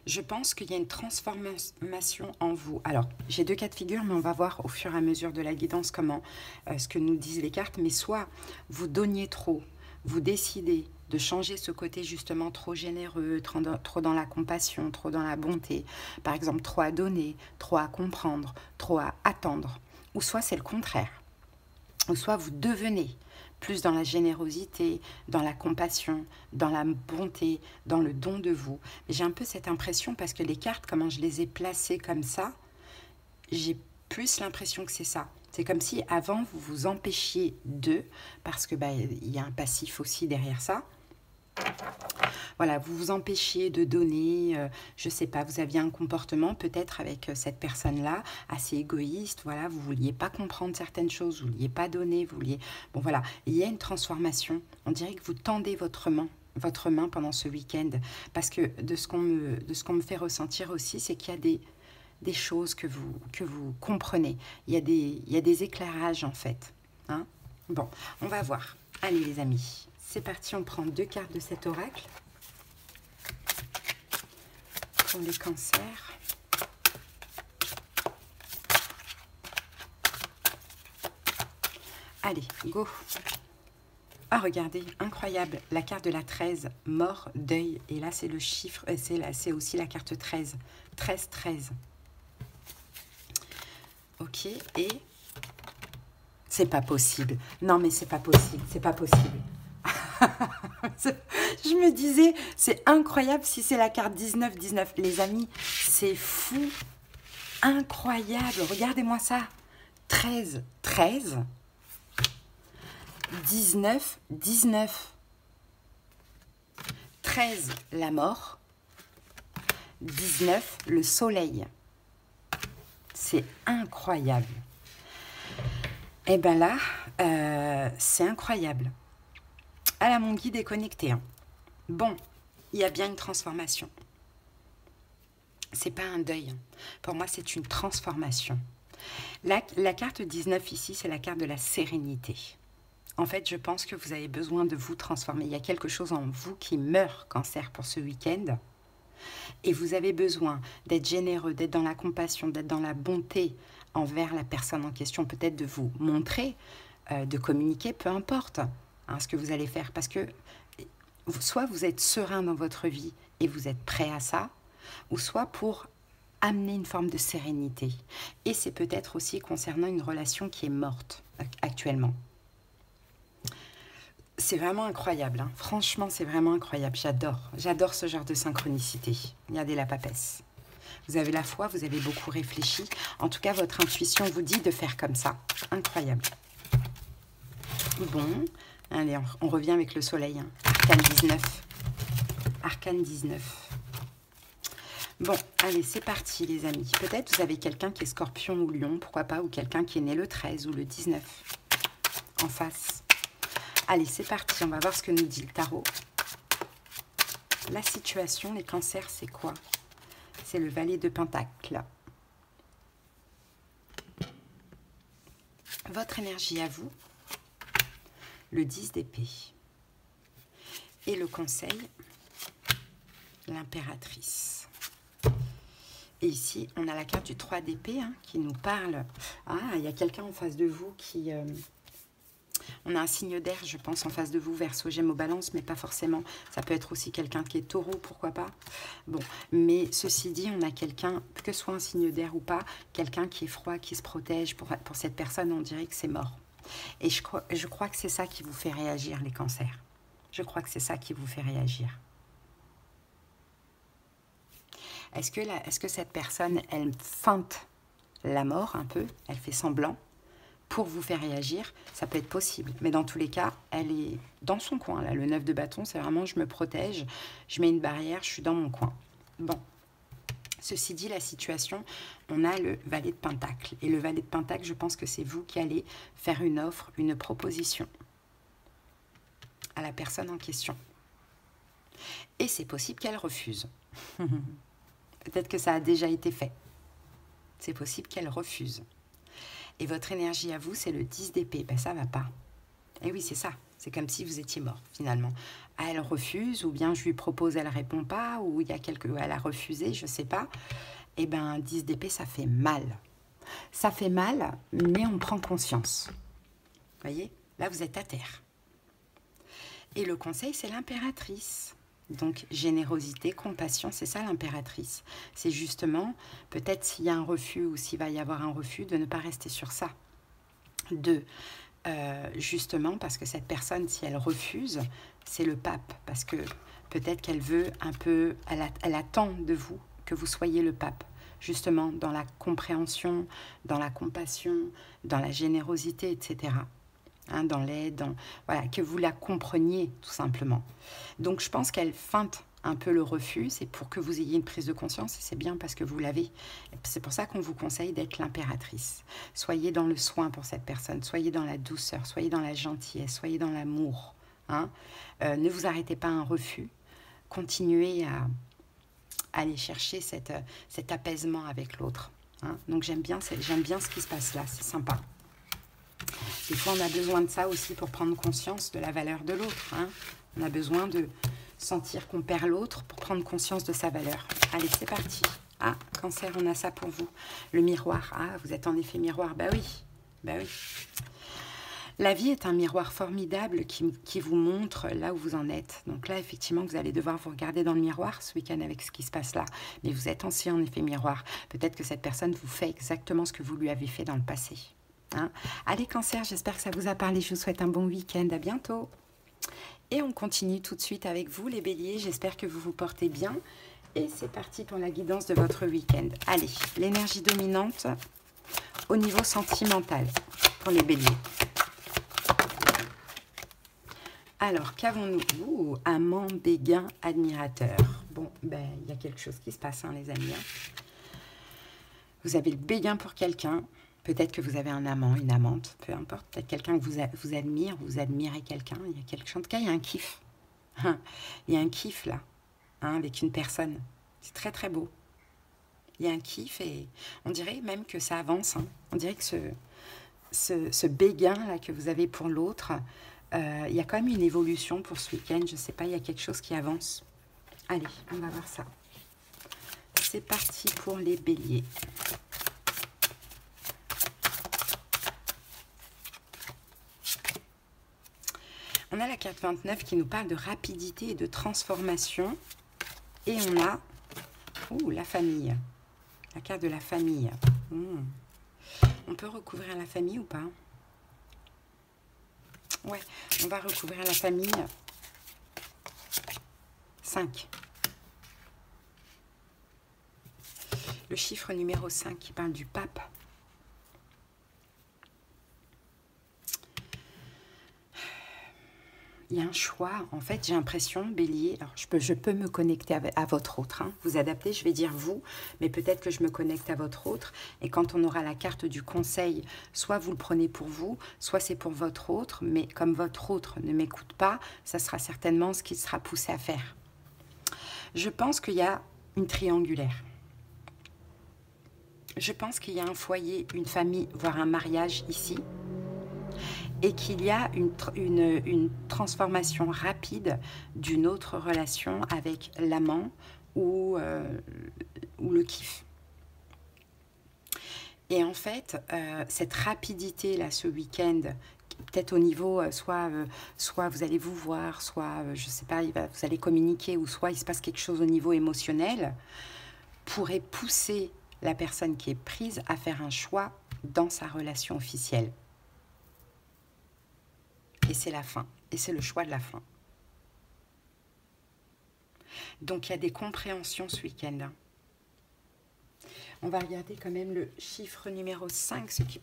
Je pense qu'il y a une transformation en vous. Alors, j'ai 2 cas de figure, mais on va voir au fur et à mesure de la guidance comment ce que nous disent les cartes. Mais soit vous donniez trop, vous décidez de changer ce côté justement trop généreux, trop dans la compassion, trop dans la bonté. Par exemple, trop à donner, trop à comprendre, trop à attendre. Ou soit c'est le contraire. Ou soit vous devenez plus dans la générosité, dans la compassion, dans la bonté, dans le don de vous. J'ai un peu cette impression, parce que les cartes, comment je les ai placées comme ça, j'ai plus l'impression que c'est ça. C'est comme si avant, vous vous empêchiez d'eux, parce que il y a un passif aussi derrière ça. Voilà, vous vous empêchiez de donner, je ne sais pas, vous aviez un comportement peut-être avec cette personne-là, assez égoïste, voilà, vous ne vouliez pas comprendre certaines choses, vous ne vouliez pas donner, vous vouliez... Bon voilà, il y a une transformation, on dirait que vous tendez votre main pendant ce week-end, parce que de ce qu'on me fait ressentir aussi, c'est qu'il y a des choses que vous comprenez, il y a des éclairages en fait. Hein. Bon, on va voir. Allez les amis, c'est parti, on prend 2 cartes de cet oracle. Pour les cancers. Allez, go. Ah, regardez, incroyable. La carte de la 13, mort, deuil. Et là, c'est le chiffre, c'est aussi la carte 13. 13, 13. Ok, et... C'est pas possible. Non, mais c'est pas possible, c'est pas possible. Je me disais, c'est incroyable si c'est la carte 19, 19. Les amis, c'est fou. Incroyable. Regardez-moi ça. 13, 13. 19, 19. 13, la mort. 19, le soleil. C'est incroyable. Et bien là, c'est incroyable. Ah là, mon guide est connecté. Hein. Bon, il y a bien une transformation. C'est pas un deuil. Pour moi, c'est une transformation. La carte 19 ici, c'est la carte de la sérénité. En fait, je pense que vous avez besoin de vous transformer. Il y a quelque chose en vous qui meurt, cancer, pour ce week-end. Et vous avez besoin d'être généreux, d'être dans la compassion, d'être dans la bonté envers la personne en question. Peut-être de vous montrer, de communiquer, peu importe. Hein, ce que vous allez faire, parce que soit vous êtes serein dans votre vie et vous êtes prêt à ça, ou soit pour amener une forme de sérénité. Et c'est peut-être aussi concernant une relation qui est morte actuellement. C'est vraiment incroyable, hein. Franchement, c'est vraiment incroyable, j'adore ce genre de synchronicité. Regardez la papesse. Vous avez la foi, vous avez beaucoup réfléchi. En tout cas, votre intuition vous dit de faire comme ça. Incroyable. Bon... Allez, on revient avec le soleil. Hein. Arcane 19. Arcane 19. Bon, allez, c'est parti, les amis. Peut-être vous avez quelqu'un qui est scorpion ou lion, pourquoi pas, ou quelqu'un qui est né le 13 ou le 19. En face. Allez, c'est parti. On va voir ce que nous dit le tarot. La situation, les cancers, c'est quoi? C'est le valet de Pentacle. Votre énergie à vous. Le 10 d'épée. Et le conseil, l'impératrice. Et ici, on a la carte du 3 d'épée hein, qui nous parle. Ah, il y a quelqu'un en face de vous qui... On a un signe d'air, je pense, en face de vous, Verseau, Gémeaux, Balance, mais pas forcément. Ça peut être aussi quelqu'un qui est Taureau, pourquoi pas. Bon, mais ceci dit, on a quelqu'un, que ce soit un signe d'air ou pas, quelqu'un qui est froid, qui se protège. Pour cette personne, on dirait que c'est mort. Et je crois que c'est ça qui vous fait réagir, les cancers. Je crois que c'est ça qui vous fait réagir. Est-ce que cette personne, elle feinte la mort un peu, elle fait semblant pour vous faire réagir? Ça peut être possible, mais dans tous les cas, elle est dans son coin. Là, le 9 de bâton, c'est vraiment je me protège, je mets une barrière, je suis dans mon coin. Bon, ceci dit, la situation, on a le valet de Pentacle. Et le valet de Pentacle, je pense que c'est vous qui allez faire une offre, une proposition à la personne en question. Et c'est possible qu'elle refuse. Peut-être que ça a déjà été fait. C'est possible qu'elle refuse. Et votre énergie à vous, c'est le 10 d'épée. Ben, ça ne va pas. Et oui, c'est ça. C'est comme si vous étiez mort, finalement. Ah, elle refuse, ou bien je lui propose, elle ne répond pas, ou il y a elle a refusé, je ne sais pas. Eh bien, 10 d'épée, ça fait mal. Ça fait mal, mais on prend conscience. Vous voyez? Là, vous êtes à terre. Et le conseil, c'est l'impératrice. Donc, générosité, compassion, c'est ça l'impératrice. C'est justement, peut-être s'il y a un refus ou s'il va y avoir un refus, de ne pas rester sur ça. Justement, parce que cette personne, si elle refuse, c'est le pape. Parce que peut-être qu'elle veut un peu, elle attend de vous que vous soyez le pape. Justement, dans la compréhension, dans la compassion, dans la générosité, etc. Hein, dans l'aide, voilà, que vous la compreniez tout simplement. Donc je pense qu'elle feinte un peu le refus, c'est pour que vous ayez une prise de conscience, et c'est bien parce que vous l'avez. C'est pour ça qu'on vous conseille d'être l'impératrice. Soyez dans le soin pour cette personne, soyez dans la douceur, soyez dans la gentillesse, soyez dans l'amour. Hein. Ne vous arrêtez pas à un refus, continuez à aller chercher cet apaisement avec l'autre. Hein. Donc j'aime bien ce qui se passe là, c'est sympa. Des fois, on a besoin de ça aussi pour prendre conscience de la valeur de l'autre. Hein. On a besoin de sentir qu'on perd l'autre pour prendre conscience de sa valeur. Allez, c'est parti. Ah, Cancer, on a ça pour vous. Le miroir. Ah, vous êtes en effet miroir. Bah oui, bah oui. La vie est un miroir formidable qui vous montre là où vous en êtes. Donc là, effectivement, vous allez devoir vous regarder dans le miroir ce week-end avec ce qui se passe là. Mais vous êtes aussi en effet miroir. Peut-être que cette personne vous fait exactement ce que vous lui avez fait dans le passé. Hein. Allez Cancer, j'espère que ça vous a parlé, je vous souhaite un bon week-end, à bientôt. Et on continue tout de suite avec vous les béliers, j'espère que vous vous portez bien. Et c'est parti pour la guidance de votre week-end. Allez, l'énergie dominante au niveau sentimental pour les béliers. Alors, qu'avons-nous? Amant, béguin, admirateur. Bon, ben, il y a quelque chose qui se passe, hein, les amis. Hein. Vous avez le béguin pour quelqu'un. Peut-être que vous avez un amant, une amante, peu importe. Peut-être quelqu'un que vous admire, vous admirez quelqu'un. Il y a quelque chose. En tout cas, il y a un kiff. Il y a un kiff là, hein, avec une personne. C'est très très beau. Il y a un kiff et on dirait même que ça avance. Hein. On dirait que ce béguin là que vous avez pour l'autre, il y a quand même une évolution pour ce week-end. Je ne sais pas, il y a quelque chose qui avance. Allez, on va voir ça. C'est parti pour les béliers. On a la carte 29 qui nous parle de rapidité et de transformation. Et on a la famille. La carte de la famille. On peut recouvrir la famille ou pas? Ouais, on va recouvrir la famille. 5. Le chiffre numéro 5 qui parle du pape. Il y a un choix, en fait, j'ai l'impression, bélier, alors je peux me connecter à votre autre, hein, vous adaptez, je vais dire vous, mais peut-être que je me connecte à votre autre, et quand on aura la carte du conseil, soit vous le prenez pour vous, soit c'est pour votre autre, mais comme votre autre ne m'écoute pas, ça sera certainement ce qu'il sera poussé à faire. Je pense qu'il y a une triangulaire. Je pense qu'il y a un foyer, une famille, voire un mariage ici, et qu'il y a une transformation rapide d'une autre relation avec l'amant ou le kiff. Et en fait, cette rapidité-là, ce week-end, peut-être au niveau, soit vous allez vous voir, soit, je ne sais pas, vous allez communiquer, ou soit il se passe quelque chose au niveau émotionnel, pourrait pousser la personne qui est prise à faire un choix dans sa relation officielle. Et c'est la fin, et c'est le choix de la fin. Donc il y a des compréhensions ce week-end. On va regarder quand même le chiffre numéro 5. Ce qui,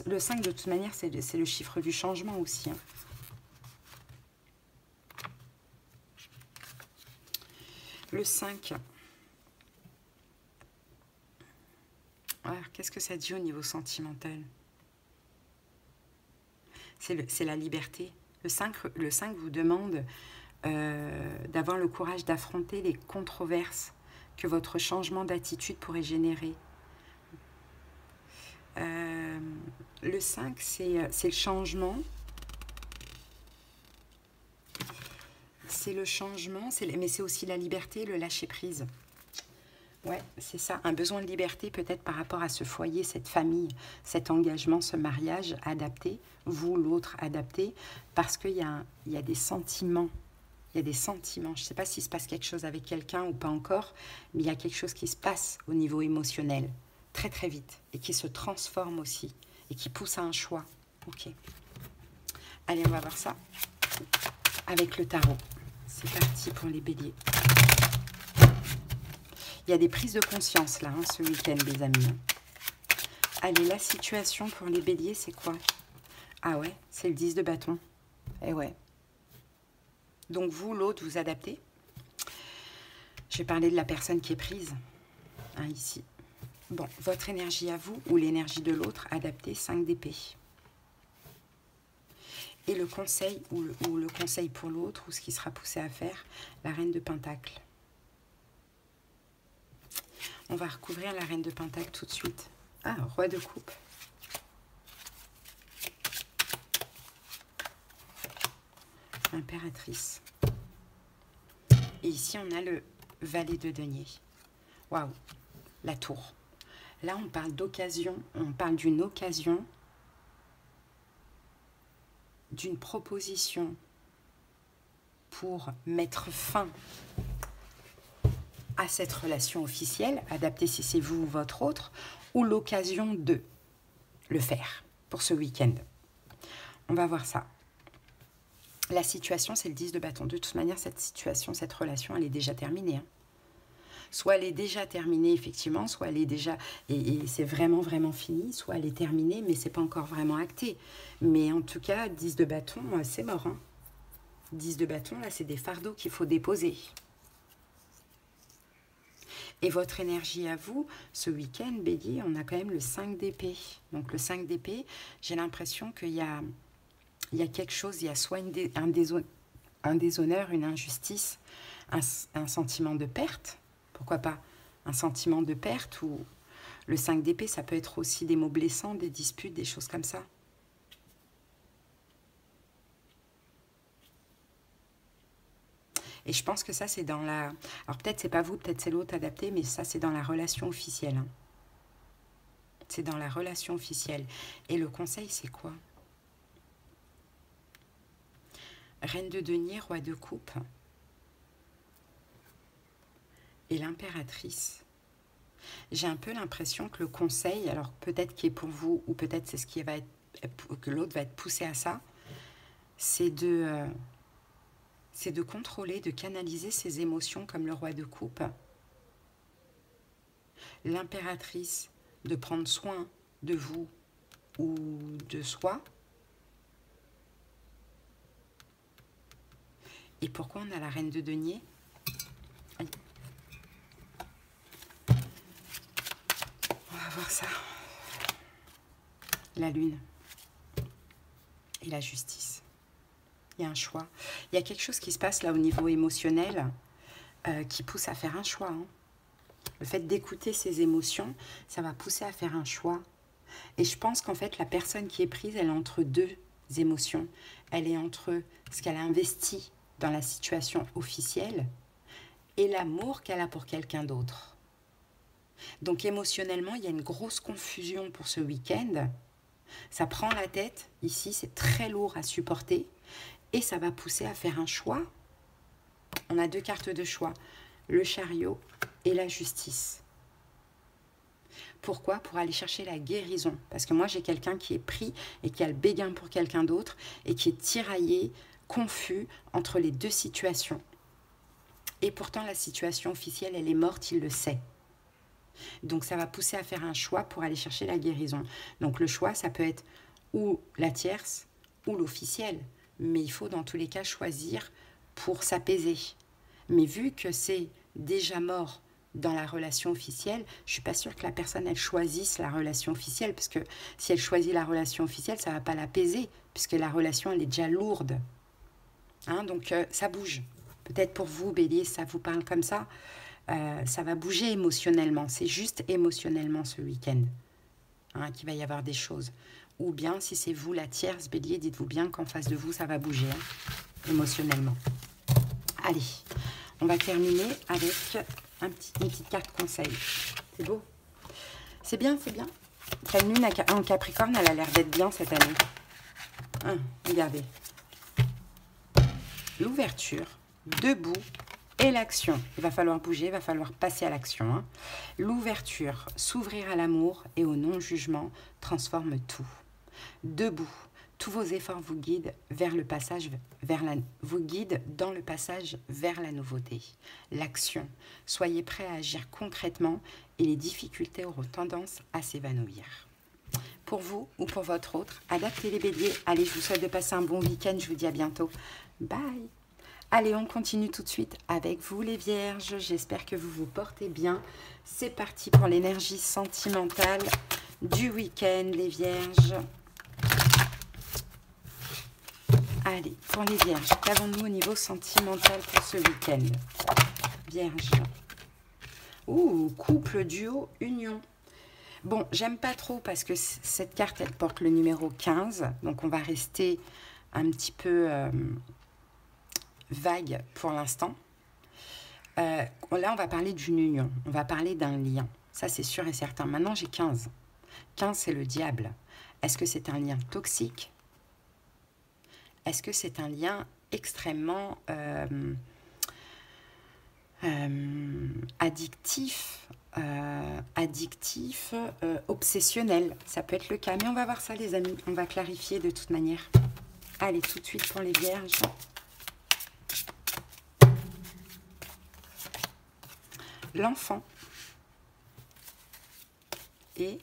le 5, de toute manière, c'est le chiffre du changement aussi. Hein. Le 5. Alors, qu'est-ce que ça dit au niveau sentimental? C'est la liberté. Le 5 vous demande d'avoir le courage d'affronter les controverses que votre changement d'attitude pourrait générer. Le 5, c'est le changement. C'est le changement, mais c'est aussi la liberté, le lâcher-prise. Ouais, c'est ça, un besoin de liberté peut-être par rapport à ce foyer, cette famille, cet engagement, ce mariage adapté, vous, l'autre adapté, parce qu'il y a des sentiments. Il y a des sentiments. Je ne sais pas s'il se passe quelque chose avec quelqu'un ou pas encore, mais il y a quelque chose qui se passe au niveau émotionnel, très très vite, et qui se transforme aussi, et qui pousse à un choix. Ok. Allez, on va voir ça avec le tarot. C'est parti pour les béliers. Il y a des prises de conscience là, hein, ce week-end, les amis. Allez, la situation pour les béliers, c'est quoi? Ah ouais, c'est le 10 de bâton. Eh ouais. Donc vous, l'autre, vous adaptez. Je vais parler de la personne qui est prise, hein, ici. Bon, votre énergie à vous ou l'énergie de l'autre, adaptée, 5 d'épée. Et le conseil, ou le conseil pour l'autre, ou ce qui sera poussé à faire, la reine de Pentacle. On va recouvrir la reine de Pentacle tout de suite. Ah, roi de coupe. Impératrice. Et ici, on a le valet de denier. Waouh, la tour. Là, on parle d'occasion, on parle d'une occasion, d'une proposition pour mettre fin à cette relation officielle, adaptée si c'est vous ou votre autre, ou l'occasion de le faire pour ce week-end. On va voir ça. La situation, c'est le 10 de bâton. De toute manière, cette situation, cette relation, elle est déjà terminée. Hein. Soit elle est déjà terminée, effectivement, soit elle est déjà... Et c'est vraiment, vraiment fini. Soit elle est terminée, mais c'est pas encore vraiment acté. Mais en tout cas, 10 de bâton, c'est mort. Hein. 10 de bâton, là, c'est des fardeaux qu'il faut déposer. Et votre énergie à vous, ce week-end, bélier, on a quand même le 5 d'épée. Donc le 5 d'épée, j'ai l'impression qu'il y a quelque chose, il y a soit un déshonneur, une injustice, un sentiment de perte. Pourquoi pas un sentiment de perte, ou le 5 d'épée, ça peut être aussi des mots blessants, des disputes, des choses comme ça. Et je pense que ça, c'est dans la... Alors peut-être c'est pas vous, peut-être c'est l'autre adapté, mais ça, c'est dans la relation officielle. Hein. C'est dans la relation officielle. Et le conseil, c'est quoi? Reine de denier, roi de coupe. Et l'impératrice. J'ai un peu l'impression que le conseil, alors peut-être qui est pour vous, ou peut-être c'est ce qui va être, que l'autre va être poussé à ça, c'est de contrôler, de canaliser ses émotions comme le roi de coupe. L'impératrice, de prendre soin de vous ou de soi. Et pourquoi on a la reine de denier? On va voir ça. La lune et la justice. Il y a un choix. Il y a quelque chose qui se passe là au niveau émotionnel qui pousse à faire un choix. Hein. Le fait d'écouter ses émotions, ça va pousser à faire un choix. Et je pense qu'en fait, la personne qui est prise, elle est entre deux émotions. Elle est entre ce qu'elle a investi dans la situation officielle et l'amour qu'elle a pour quelqu'un d'autre. Donc émotionnellement, il y a une grosse confusion pour ce week-end Ça prend la tête, ici, c'est très lourd à supporter. Et ça va pousser à faire un choix. On a deux cartes de choix, le chariot et la justice. Pourquoi? Pour aller chercher la guérison. Parce que moi, j'ai quelqu'un qui est pris et qui a le béguin pour quelqu'un d'autre et qui est tiraillé, confus entre les deux situations. Et pourtant, la situation officielle, elle est morte, il le sait. Donc, ça va pousser à faire un choix pour aller chercher la guérison. Donc, le choix, ça peut être ou la tierce ou l'officiel. Mais il faut dans tous les cas choisir pour s'apaiser. Mais vu que c'est déjà mort dans la relation officielle, je ne suis pas sûre que la personne, elle choisisse la relation officielle, parce que si elle choisit la relation officielle, ça ne va pas l'apaiser, puisque la relation, elle est déjà lourde. Hein, donc, ça bouge. Peut-être pour vous, Bélier, ça vous parle comme ça. Ça va bouger émotionnellement. C'est juste émotionnellement ce week-end hein, qu'il va y avoir des choses. Ou bien, si c'est vous la tierce, Bélier, dites-vous bien qu'en face de vous, ça va bouger hein, émotionnellement. Allez, on va terminer avec une petite carte conseil. C'est beau. C'est bien, c'est bien. La lune en Capricorne, elle a l'air d'être bien cette année. Hein, regardez. L'ouverture, debout et l'action. Il va falloir bouger, il va falloir passer à l'action. Hein. L'ouverture, s'ouvrir à l'amour et au non-jugement transforme tout. Debout, tous vos efforts vous guident vers le passage vous guident dans le passage vers la nouveauté. L'action, soyez prêts à agir concrètement et les difficultés auront tendance à s'évanouir. Pour vous ou pour votre autre, adaptez les béliers. Allez, je vous souhaite de passer un bon week-end. Je vous dis à bientôt. Bye. Allez, on continue tout de suite avec vous les vierges. J'espère que vous vous portez bien. C'est parti pour l'énergie sentimentale du week-end, les vierges. Allez, pour les vierges, qu'avons-nous au niveau sentimental pour ce week-end? Vierge. Ouh, couple, duo, union. Bon, j'aime pas trop parce que cette carte, elle porte le numéro 15. Donc, on va rester un petit peu vague pour l'instant. Là, on va parler d'une union. On va parler d'un lien. Ça, c'est sûr et certain. Maintenant, j'ai 15. 15, c'est le diable. Est-ce que c'est un lien toxique? Est-ce que c'est un lien extrêmement addictif, obsessionnel? Ça peut être le cas, mais on va voir ça les amis, on va clarifier de toute manière. Allez, tout de suite pour les vierges. L'enfant et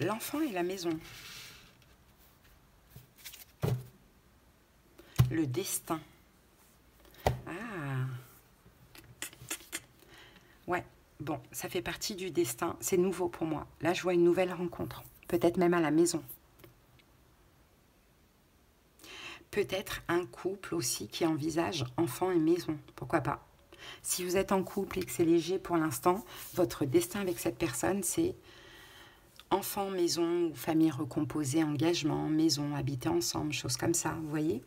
l'enfant et la maison. Le destin. Ah. Ouais, bon, ça fait partie du destin. C'est nouveau pour moi. Là, je vois une nouvelle rencontre. Peut-être même à la maison. Peut-être un couple aussi qui envisage enfant et maison. Pourquoi pas? Si vous êtes en couple et que c'est léger pour l'instant, votre destin avec cette personne, c'est enfant, maison ou famille recomposée, engagement, maison, habiter ensemble, choses comme ça, vous voyez?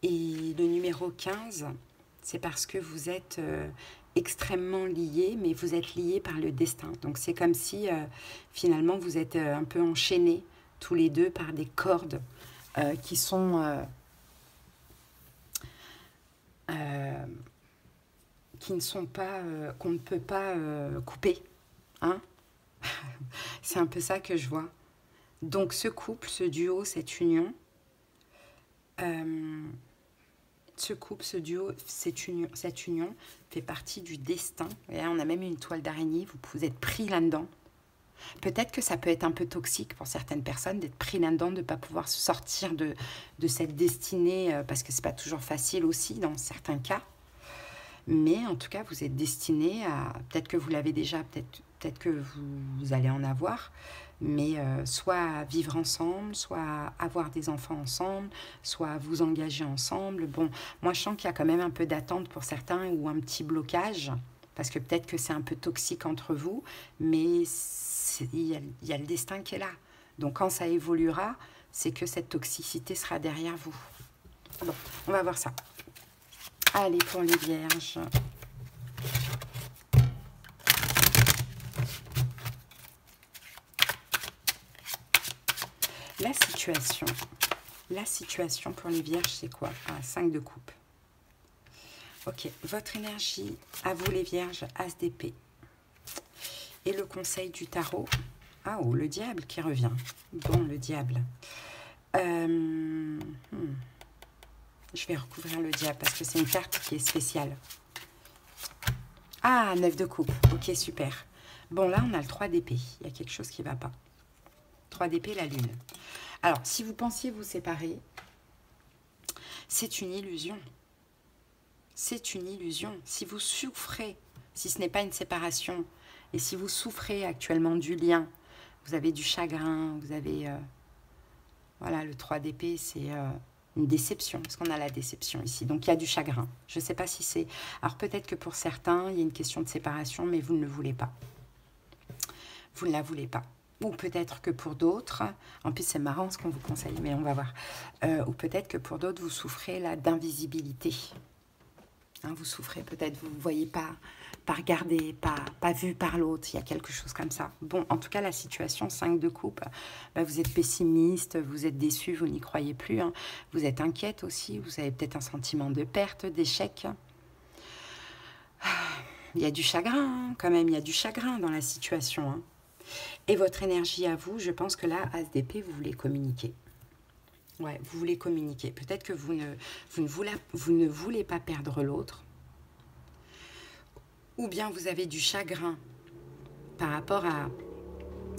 Et le numéro 15, c'est parce que vous êtes extrêmement liés, mais vous êtes liés par le destin. Donc c'est comme si finalement vous êtes un peu enchaînés tous les deux par des cordes qui sont qui ne sont pas qu'on ne peut pas couper, hein. C'est un peu ça que je vois. Donc ce couple, ce duo, cette union, ce duo, cette union fait partie du destin. Et là, on a même une toile d'araignée, vous êtes pris là-dedans. Peut-être que ça peut être un peu toxique pour certaines personnes d'être pris là-dedans, de ne pas pouvoir se sortir de cette destinée, parce que c'est pas toujours facile aussi dans certains cas. Mais en tout cas, vous êtes destiné à, peut-être que vous l'avez déjà, peut-être que vous allez en avoir, mais soit à vivre ensemble, soit à avoir des enfants ensemble, soit à vous engager ensemble. Bon, moi je sens qu'il y a quand même un peu d'attente pour certains ou un petit blocage, parce que peut-être que c'est un peu toxique entre vous, mais il y a le destin qui est là. Donc quand ça évoluera, c'est que cette toxicité sera derrière vous. Bon, on va voir ça. Allez, pour les vierges. situation. La situation pour les vierges, c'est quoi? Ah, 5 de coupe. Ok, votre énergie, à vous les vierges, as d'épée. Et le conseil du tarot. Ah, oh, le diable qui revient. Bon, le diable. Je vais recouvrir le diable parce que c'est une carte qui est spéciale. Ah, 9 de coupe. Ok, super. Bon, là, on a le 3 d'épée. Il y a quelque chose qui ne va pas. 3 d'épée, la lune. Alors, si vous pensiez vous séparer, c'est une illusion. C'est une illusion. Si vous souffrez, si ce n'est pas une séparation, et si vous souffrez actuellement du lien, vous avez du chagrin, vous avez... voilà, le 3 d'épée, c'est une déception, parce qu'on a la déception ici. Donc, il y a du chagrin. Je ne sais pas si c'est... Alors, peut-être que pour certains, il y a une question de séparation, mais vous ne le voulez pas. Vous ne la voulez pas. Ou peut-être que pour d'autres, en plus c'est marrant ce qu'on vous conseille, mais on va voir. Ou peut-être que pour d'autres, vous souffrez là d'invisibilité. Hein, vous souffrez peut-être, vous ne voyez pas regardé, pas vu par l'autre, il y a quelque chose comme ça. Bon, en tout cas, la situation 5 de coupe, bah, vous êtes pessimiste, vous êtes déçu, vous n'y croyez plus. Hein. Vous êtes inquiète aussi, vous avez peut-être un sentiment de perte, d'échec. Il y a du chagrin, hein, quand même, il y a du chagrin dans la situation. Hein. Et votre énergie à vous, je pense que là, As d'épée, vous voulez communiquer. Ouais, vous voulez communiquer. Peut-être que vous ne voulez pas perdre l'autre. Ou bien vous avez du chagrin par rapport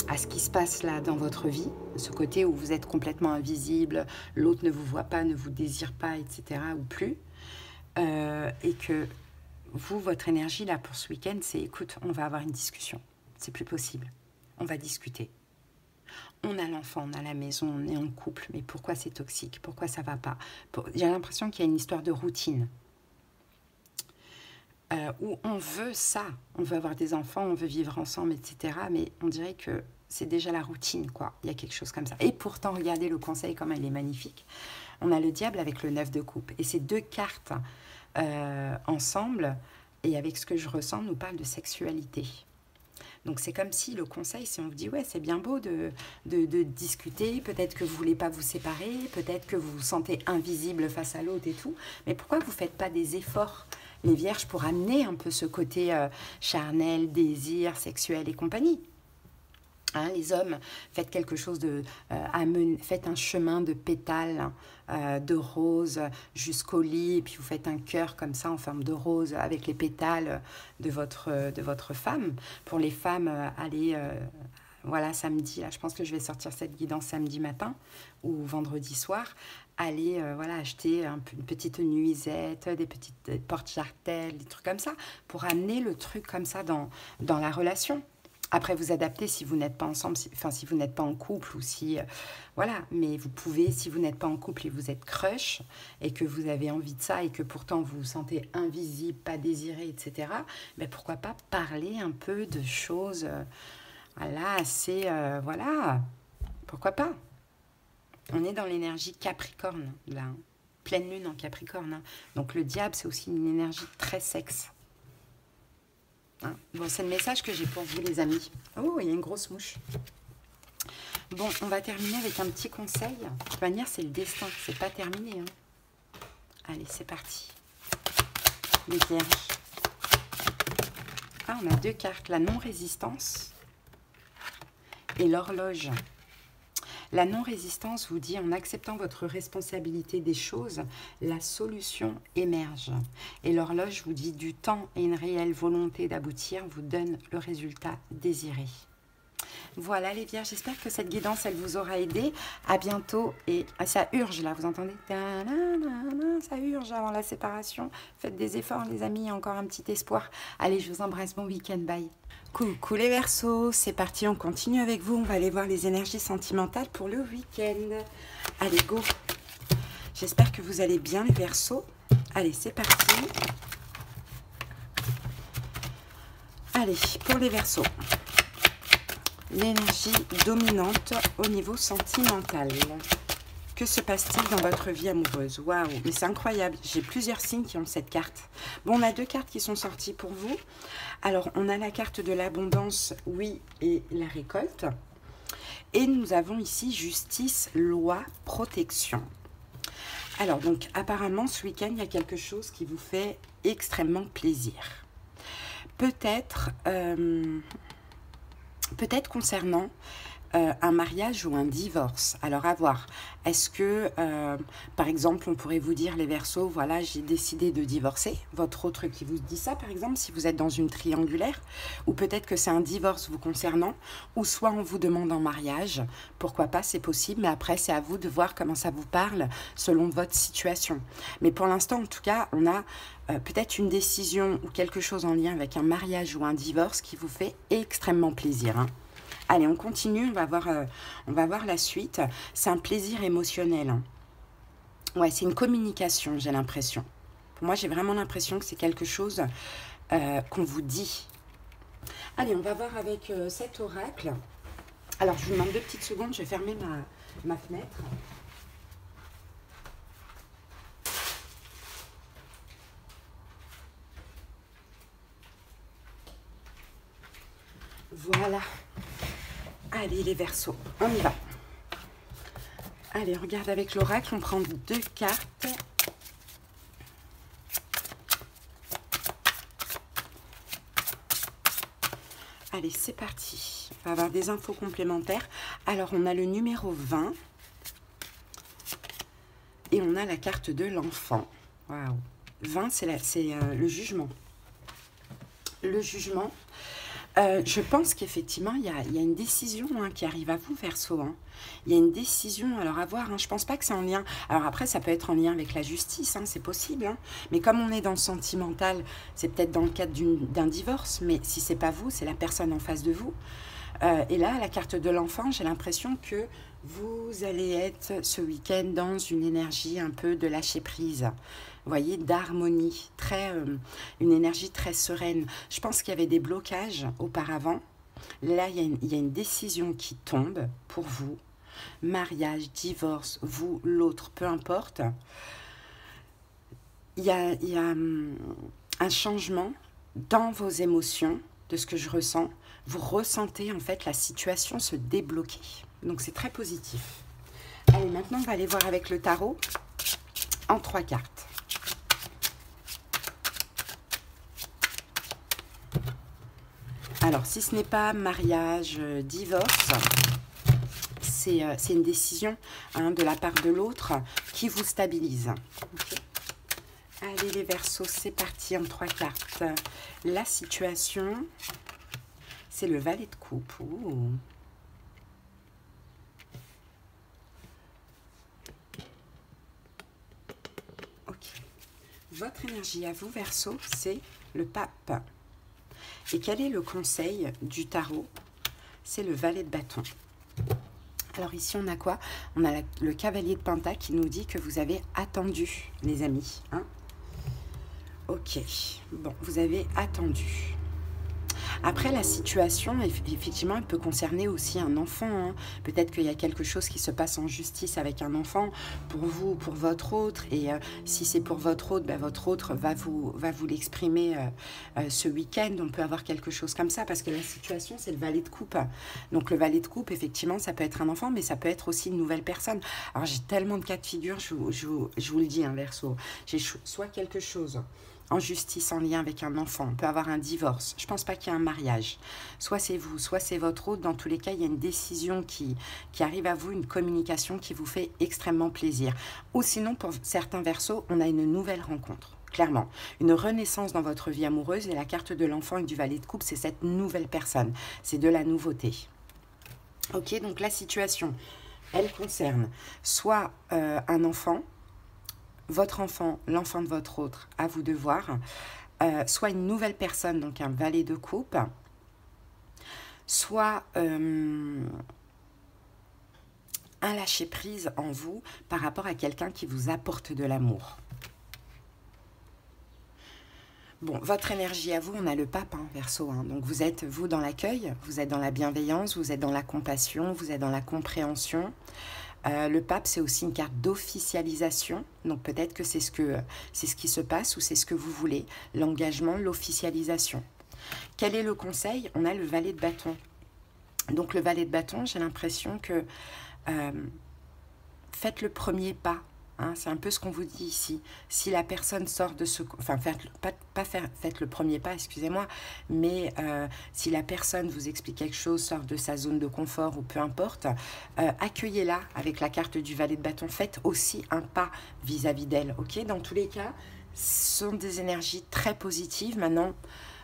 à ce qui se passe là dans votre vie. Ce côté où vous êtes complètement invisible, l'autre ne vous voit pas, ne vous désire pas, etc. ou plus. Et que vous, votre énergie là pour ce week-end, c'est écoute, on va avoir une discussion. C'est plus possible. On va discuter. On a l'enfant, on a la maison, on est en couple, mais pourquoi c'est toxique? Pourquoi ça va pas? J'ai l'impression qu'il y a une histoire de routine. Où on veut ça, on veut avoir des enfants, on veut vivre ensemble, etc. Mais on dirait que c'est déjà la routine, quoi. Il y a quelque chose comme ça. Et pourtant, regardez le conseil, comme elle est magnifique. On a le diable avec le 9 de coupe. Et ces deux cartes ensemble, et avec ce que je ressens, nous parlent de sexualité. Donc, c'est comme si le conseil, si on vous dit, ouais, c'est bien beau de discuter, peut-être que vous ne voulez pas vous séparer, peut-être que vous vous sentez invisible face à l'autre et tout, mais pourquoi vous ne faites pas des efforts, les vierges, pour amener un peu ce côté charnel, désir, sexuel et compagnie? Hein, les hommes, faites quelque chose de... faites un chemin de pétales, de roses jusqu'au lit, et puis vous faites un cœur comme ça en forme de rose avec les pétales de votre femme. Pour les femmes, allez, voilà, samedi, là, je pense que je vais sortir cette guidance samedi matin ou vendredi soir. Allez, voilà, acheter une petite nuisette, des petites porte-jartelles, des trucs comme ça, pour amener le truc comme ça dans la relation. Après, vous adaptez si vous n'êtes pas ensemble, si vous n'êtes pas en couple ou si... voilà, mais vous pouvez, si vous n'êtes pas en couple et vous êtes crush et que vous avez envie de ça et que pourtant vous vous sentez invisible, pas désiré, etc., mais pourquoi pas parler un peu de choses, voilà, assez... voilà, pourquoi pas? On est dans l'énergie Capricorne, là, hein. Pleine lune en Capricorne. Hein. Donc le diable, c'est aussi une énergie très sexe. Hein. Bon, c'est le message que j'ai pour vous, les amis. Oh, il y a une grosse mouche. Bon, on va terminer avec un petit conseil. De toute manière, c'est le destin. C'est pas terminé. Hein. Allez, c'est parti. Les vierges. Ah, on a deux cartes. La non-résistance et l'horloge. La non-résistance vous dit, en acceptant votre responsabilité des choses, la solution émerge. Et l'horloge vous dit, du temps et une réelle volonté d'aboutir vous donne le résultat désiré. Voilà les vierges, j'espère que cette guidance, elle vous aura aidé. À bientôt. Et ça urge là, vous entendez? Ça urge avant la séparation. Faites des efforts les amis, il y a encore un petit espoir. Allez, je vous embrasse, bon week-end, bye. Coucou les Verseaux, c'est parti, on continue avec vous. On va aller voir les énergies sentimentales pour le week-end. Allez, go. J'espère que vous allez bien les Verseaux. Allez, c'est parti. Allez, pour les Verseaux. L'énergie dominante au niveau sentimental. Que se passe-t-il dans votre vie amoureuse? Waouh, mais c'est incroyable. J'ai plusieurs signes qui ont cette carte. Bon, on a deux cartes qui sont sorties pour vous. Alors, on a la carte de l'abondance, oui, et la récolte. Et nous avons ici justice, loi, protection. Alors, donc, apparemment, ce week-end, il y a quelque chose qui vous fait extrêmement plaisir. Peut-être concernant un mariage ou un divorce. Alors, à voir. Est-ce que, par exemple, on pourrait vous dire, les Verseaux, voilà, j'ai décidé de divorcer. Votre autre qui vous dit ça, par exemple, si vous êtes dans une triangulaire. Ou peut-être que c'est un divorce vous concernant. Ou soit on vous demande en mariage. Pourquoi pas, c'est possible. Mais après, c'est à vous de voir comment ça vous parle selon votre situation. Mais pour l'instant, en tout cas, on a peut-être une décision ou quelque chose en lien avec un mariage ou un divorce qui vous fait extrêmement plaisir, hein. Allez, on continue, on va voir la suite. C'est un plaisir émotionnel, hein. Ouais, c'est une communication, j'ai l'impression. Pour moi, j'ai vraiment l'impression que c'est quelque chose qu'on vous dit. Allez, on va voir avec cet oracle. Alors, je vous demande 2 petites secondes, je vais fermer ma fenêtre. Voilà. Allez, les Verseaux, on y va. Allez, on regarde avec l'oracle, on prend 2 cartes. Allez, c'est parti. On va avoir des infos complémentaires. Alors, on a le numéro 20. Et on a la carte de l'enfant. Waouh. 20, c'est le jugement. Le jugement. Je pense qu'effectivement, il y a une décision, hein, qui arrive à vous, Verseau, hein. Il y a une décision, alors à voir, hein, je ne pense pas que c'est en lien. Alors après, ça peut être en lien avec la justice, hein, c'est possible, hein. Mais comme on est dans le sentimental, c'est peut-être dans le cadre d'un divorce, mais si ce n'est pas vous, c'est la personne en face de vous. Et là, la carte de l'enfant, j'ai l'impression que vous allez être ce week-end dans une énergie un peu de lâcher prise. Vous voyez, d'harmonie, une énergie très sereine. Je pense qu'il y avait des blocages auparavant. Là, il y a une décision qui tombe pour vous. Mariage, divorce, vous, l'autre, peu importe. Il y a un changement dans vos émotions, de ce que je ressens. Vous ressentez en fait la situation se débloquer. Donc c'est très positif. Allez, maintenant on va aller voir avec le tarot en 3 cartes. Alors, si ce n'est pas mariage, divorce, c'est une décision, hein, de la part de l'autre qui vous stabilise. Okay. Allez, les Verseaux, c'est parti en 3 cartes. La situation, c'est le valet de coupe. Ouh. Ok. Votre énergie à vous, Verseau, c'est le pape. Et quel est le conseil du tarot? C'est le valet de bâton. Alors ici, on a quoi? On a le cavalier de pentacle qui nous dit que vous avez attendu, les amis, hein? Ok, bon, vous avez attendu. Après, la situation, effectivement, elle peut concerner aussi un enfant, hein. Peut-être qu'il y a quelque chose qui se passe en justice avec un enfant, pour vous ou pour votre autre. Et si c'est pour votre autre, ben, votre autre va vous l'exprimer ce week-end. On peut avoir quelque chose comme ça, parce que la situation, c'est le valet de coupe. Donc le valet de coupe, effectivement, ça peut être un enfant, mais ça peut être aussi une nouvelle personne. Alors j'ai tellement de cas de figure, je vous le dis, hein, Verseau. J'ai soit quelque chose en justice en lien avec un enfant, on peut avoir un divorce, je ne pense pas qu'il y ait un mariage, soit c'est vous, soit c'est votre autre, dans tous les cas il y a une décision qui arrive à vous, une communication qui vous fait extrêmement plaisir. Ou sinon pour certains Verseaux, on a une nouvelle rencontre, clairement, une renaissance dans votre vie amoureuse, et la carte de l'enfant et du valet de coupe, c'est cette nouvelle personne, c'est de la nouveauté. Ok, donc la situation, elle concerne soit un enfant, votre enfant, l'enfant de votre autre, à vous de voir, soit une nouvelle personne, donc un valet de coupe, soit un lâcher-prise en vous par rapport à quelqu'un qui vous apporte de l'amour. Bon, votre énergie à vous, on a le pape, hein, Verseau, hein, donc vous êtes, vous, dans l'accueil, vous êtes dans la bienveillance, vous êtes dans la compassion, vous êtes dans la compréhension. Le pape, c'est aussi une carte d'officialisation, donc peut-être que c'est ce qui se passe ou c'est ce que vous voulez, l'engagement, l'officialisation. Quel est le conseil? On a le valet de bâton. Donc le valet de bâton, j'ai l'impression que faites le premier pas. Hein, c'est un peu ce qu'on vous dit ici. Si la personne sort de ce... Enfin, faites le premier pas, excusez-moi, mais si la personne vous explique quelque chose, sort de sa zone de confort ou peu importe, accueillez-la avec la carte du valet de bâton. Faites aussi un pas vis-à-vis d'elle, ok? Dans tous les cas, ce sont des énergies très positives. Maintenant,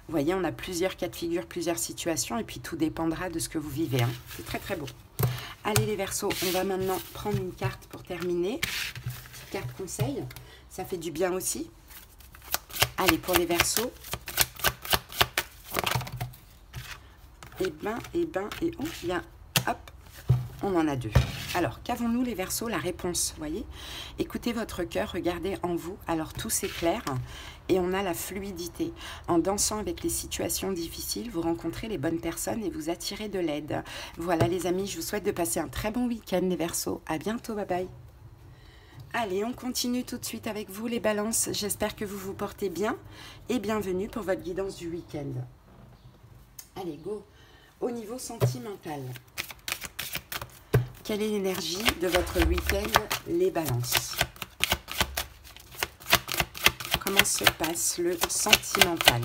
vous voyez, on a plusieurs cas de figure, plusieurs situations, et puis tout dépendra de ce que vous vivez. Hein. C'est très, très beau. Allez les Verseaux, on va maintenant prendre une carte pour terminer. Carte conseil, ça fait du bien aussi. Allez, pour les Verseaux. Et on vient, hop, on en a deux. Alors, qu'avons-nous les Verseaux? La réponse, vous voyez? Écoutez votre cœur, regardez en vous. Alors, tout s'éclaire et on a la fluidité. En dansant avec les situations difficiles, vous rencontrez les bonnes personnes et vous attirez de l'aide. Voilà les amis, je vous souhaite de passer un très bon week-end les Verseaux. À bientôt, bye bye. Allez, on continue tout de suite avec vous les balances. J'espère que vous vous portez bien et bienvenue pour votre guidance du week-end. Allez, go. Au niveau sentimental, quelle est l'énergie de votre week-end, les balances? Comment se passe le sentimental?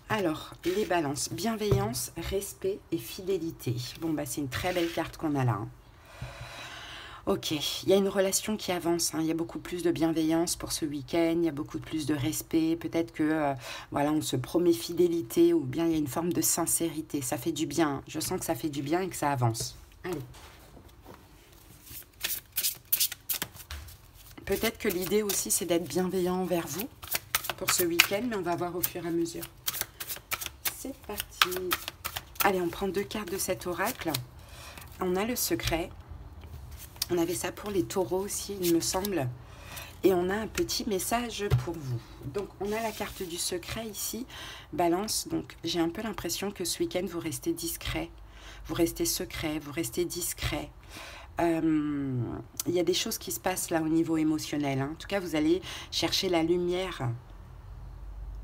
Alors, les balances, bienveillance, respect et fidélité. Bon, bah c'est une très belle carte qu'on a là. Hein. Ok, il y a une relation qui avance, hein. Il y a beaucoup plus de bienveillance pour ce week-end, il y a beaucoup plus de respect, peut-être que voilà, on se promet fidélité ou bien il y a une forme de sincérité, ça fait du bien, hein. Je sens que ça fait du bien et que ça avance. Allez. Peut-être que l'idée aussi c'est d'être bienveillant envers vous pour ce week-end, mais on va voir au fur et à mesure. C'est parti. Allez, on prend deux cartes de cet oracle. On a le secret. On avait ça pour les taureaux aussi, il me semble. Et on a un petit message pour vous. Donc, on a la carte du secret ici. Balance, donc j'ai un peu l'impression que ce week-end, vous restez discret. Vous restez secret, vous restez discret. Il y a des choses qui se passent là au niveau émotionnel. Hein. En tout cas, vous allez chercher la lumière.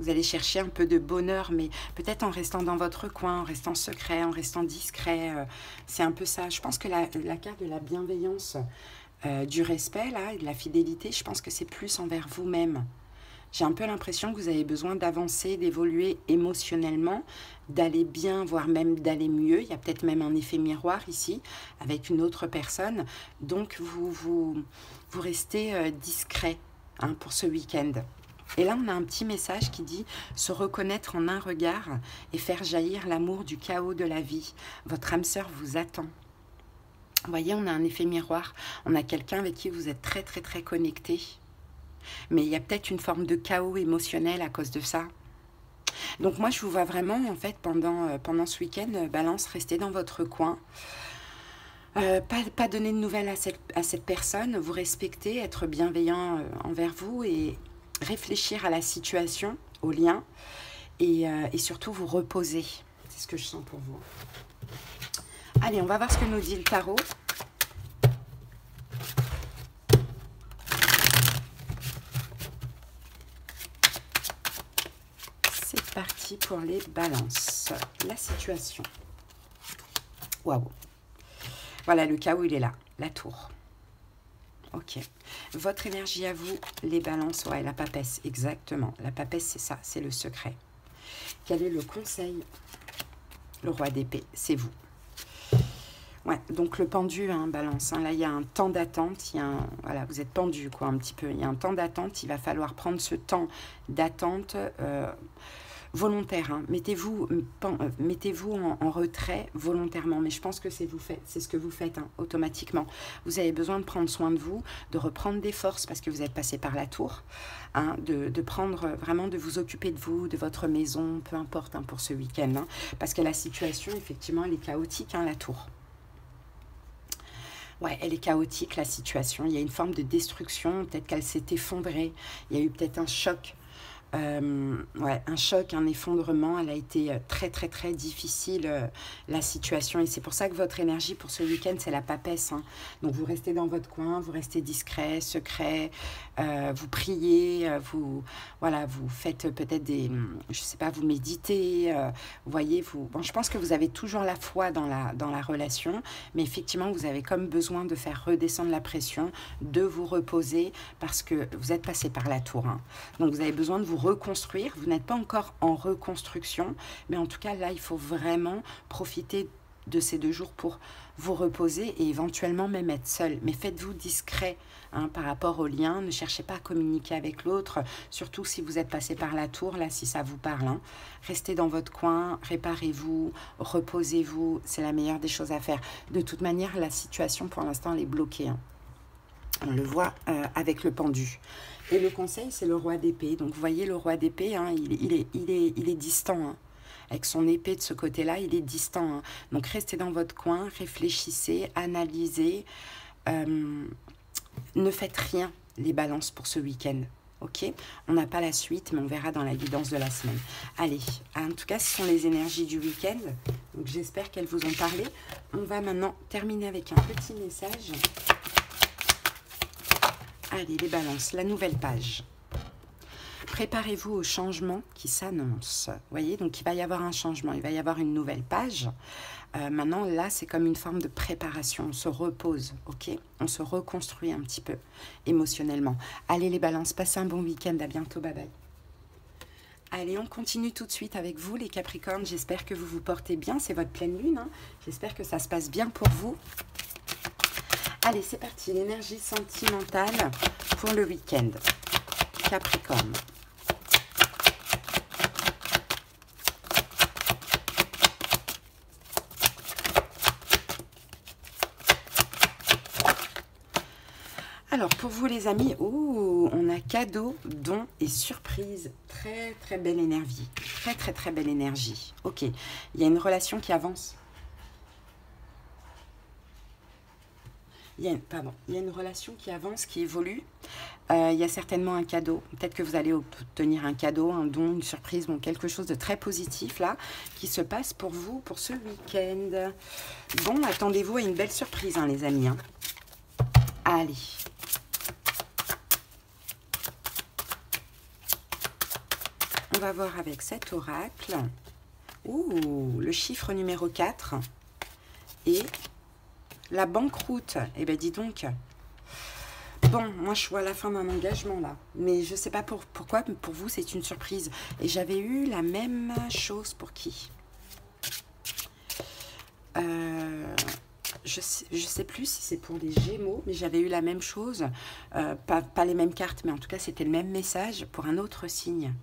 Vous allez chercher un peu de bonheur, mais peut-être en restant dans votre coin, en restant secret, en restant discret. C'est un peu ça. Je pense que la carte de la bienveillance, du respect, là, et de la fidélité, je pense que c'est plus envers vous-même. J'ai un peu l'impression que vous avez besoin d'avancer, d'évoluer émotionnellement, d'aller bien, voire même d'aller mieux. Il y a peut-être même un effet miroir ici, avec une autre personne. Donc, vous restez discret hein, pour ce week-end. Et là, on a un petit message qui dit « Se reconnaître en un regard et faire jaillir l'amour du chaos de la vie. Votre âme sœur vous attend. » Vous voyez, on a un effet miroir. On a quelqu'un avec qui vous êtes très, très, très connecté. Mais il y a peut-être une forme de chaos émotionnel à cause de ça. Donc moi, je vous vois vraiment, en fait, pendant ce week-end, Balance, rester dans votre coin. Pas donner de nouvelles à cette personne. Vous respecter, être bienveillant envers vous et réfléchir à la situation, au lien, et surtout vous reposer. C'est ce que je sens pour vous. Allez, on va voir ce que nous dit le tarot. C'est parti pour les balances. La situation. Waouh. Voilà, le chaos, il est là. La tour. Ok. Votre énergie à vous, les balances, ouais, la papesse, exactement. La papesse, c'est ça, c'est le secret. Quel est le conseil? Le roi d'épée, c'est vous. Ouais, donc le pendu, hein, balance. Hein, là, il y a un temps d'attente. Voilà, vous êtes pendu, quoi, un petit peu. Il y a un temps d'attente. Il va falloir prendre ce temps d'attente volontaire. Hein. Mettez-vous en retrait volontairement. Mais je pense que c'est ce que vous faites hein, automatiquement. Vous avez besoin de prendre soin de vous, de reprendre des forces parce que vous êtes passé par la tour. Hein, de prendre vraiment, de vous occuper de vous, de votre maison, peu importe hein, pour ce week-end. Hein, parce que la situation, effectivement, elle est chaotique, hein, la tour. Ouais, elle est chaotique, la situation. Il y a une forme de destruction. Peut-être qu'elle s'est effondrée. Il y a eu peut-être un choc. Ouais, un choc, un effondrement. Elle a été très, très, très difficile, la situation. Et c'est pour ça que votre énergie pour ce week-end, c'est la papesse. Hein. Donc, vous restez dans votre coin, vous restez discret, secret, vous priez, voilà, vous faites peut-être des, je sais pas, vous méditez, vous voyez, bon, je pense que vous avez toujours la foi dans la relation, mais effectivement, vous avez comme besoin de faire redescendre la pression, de vous reposer, parce que vous êtes passé par la tour. Hein. Donc, vous avez besoin de vous reconstruire. Vous n'êtes pas encore en reconstruction, mais en tout cas, là, il faut vraiment profiter de ces 2 jours pour vous reposer et éventuellement même être seul. Mais faites-vous discret hein, par rapport au lien. Ne cherchez pas à communiquer avec l'autre, surtout si vous êtes passé par la tour, là, si ça vous parle. Hein. Restez dans votre coin, réparez-vous, reposez-vous. C'est la meilleure des choses à faire. De toute manière, la situation, pour l'instant, elle est bloquée. Hein. On le voit avec le pendu. Et le conseil, c'est le roi d'épée. Donc, vous voyez, le roi d'épée, hein, il est distant. Hein. Avec son épée de ce côté-là, il est distant. Hein. Donc, restez dans votre coin, réfléchissez, analysez. Ne faites rien, les balances, pour ce week-end. Ok, on n'a pas la suite, mais on verra dans la guidance de la semaine. Allez, en tout cas, ce sont les énergies du week-end. Donc, j'espère qu'elles vous ont parlé. On va maintenant terminer avec un petit message. Allez, les balances, la nouvelle page. Préparez-vous au changement qui s'annonce. Vous voyez, donc il va y avoir un changement, il va y avoir une nouvelle page. Maintenant, là, c'est comme une forme de préparation. On se repose, ok? On se reconstruit un petit peu émotionnellement. Allez, les balances, passez un bon week-end. À bientôt, bye bye. Allez, on continue tout de suite avec vous, les Capricornes. J'espère que vous vous portez bien. C'est votre pleine lune. Hein. J'espère que ça se passe bien pour vous. Allez, c'est parti, l'énergie sentimentale pour le week-end. Capricorne. Alors, pour vous les amis, on a cadeau, don et surprise. Très, très belle énergie. Très, très, très belle énergie. Ok, il y a une relation qui avance. Il y a une relation qui avance, qui évolue. Il y a certainement un cadeau. Peut-être que vous allez obtenir un cadeau, un don, une surprise, bon, quelque chose de très positif là, qui se passe pour vous, pour ce week-end. Bon, attendez-vous à une belle surprise, hein, les amis. Hein. Allez. On va voir avec cet oracle. Ouh, le chiffre numéro 4 et la banqueroute. Eh bien, dis donc. Bon, moi, je vois la fin d'un engagement, là. Mais je ne sais pas pourquoi, mais pour vous, c'est une surprise. Et j'avais eu la même chose pour qui? Je sais plus si c'est pour les Gémeaux, mais j'avais eu la même chose. Pas les mêmes cartes, mais en tout cas, c'était le même message pour un autre signe.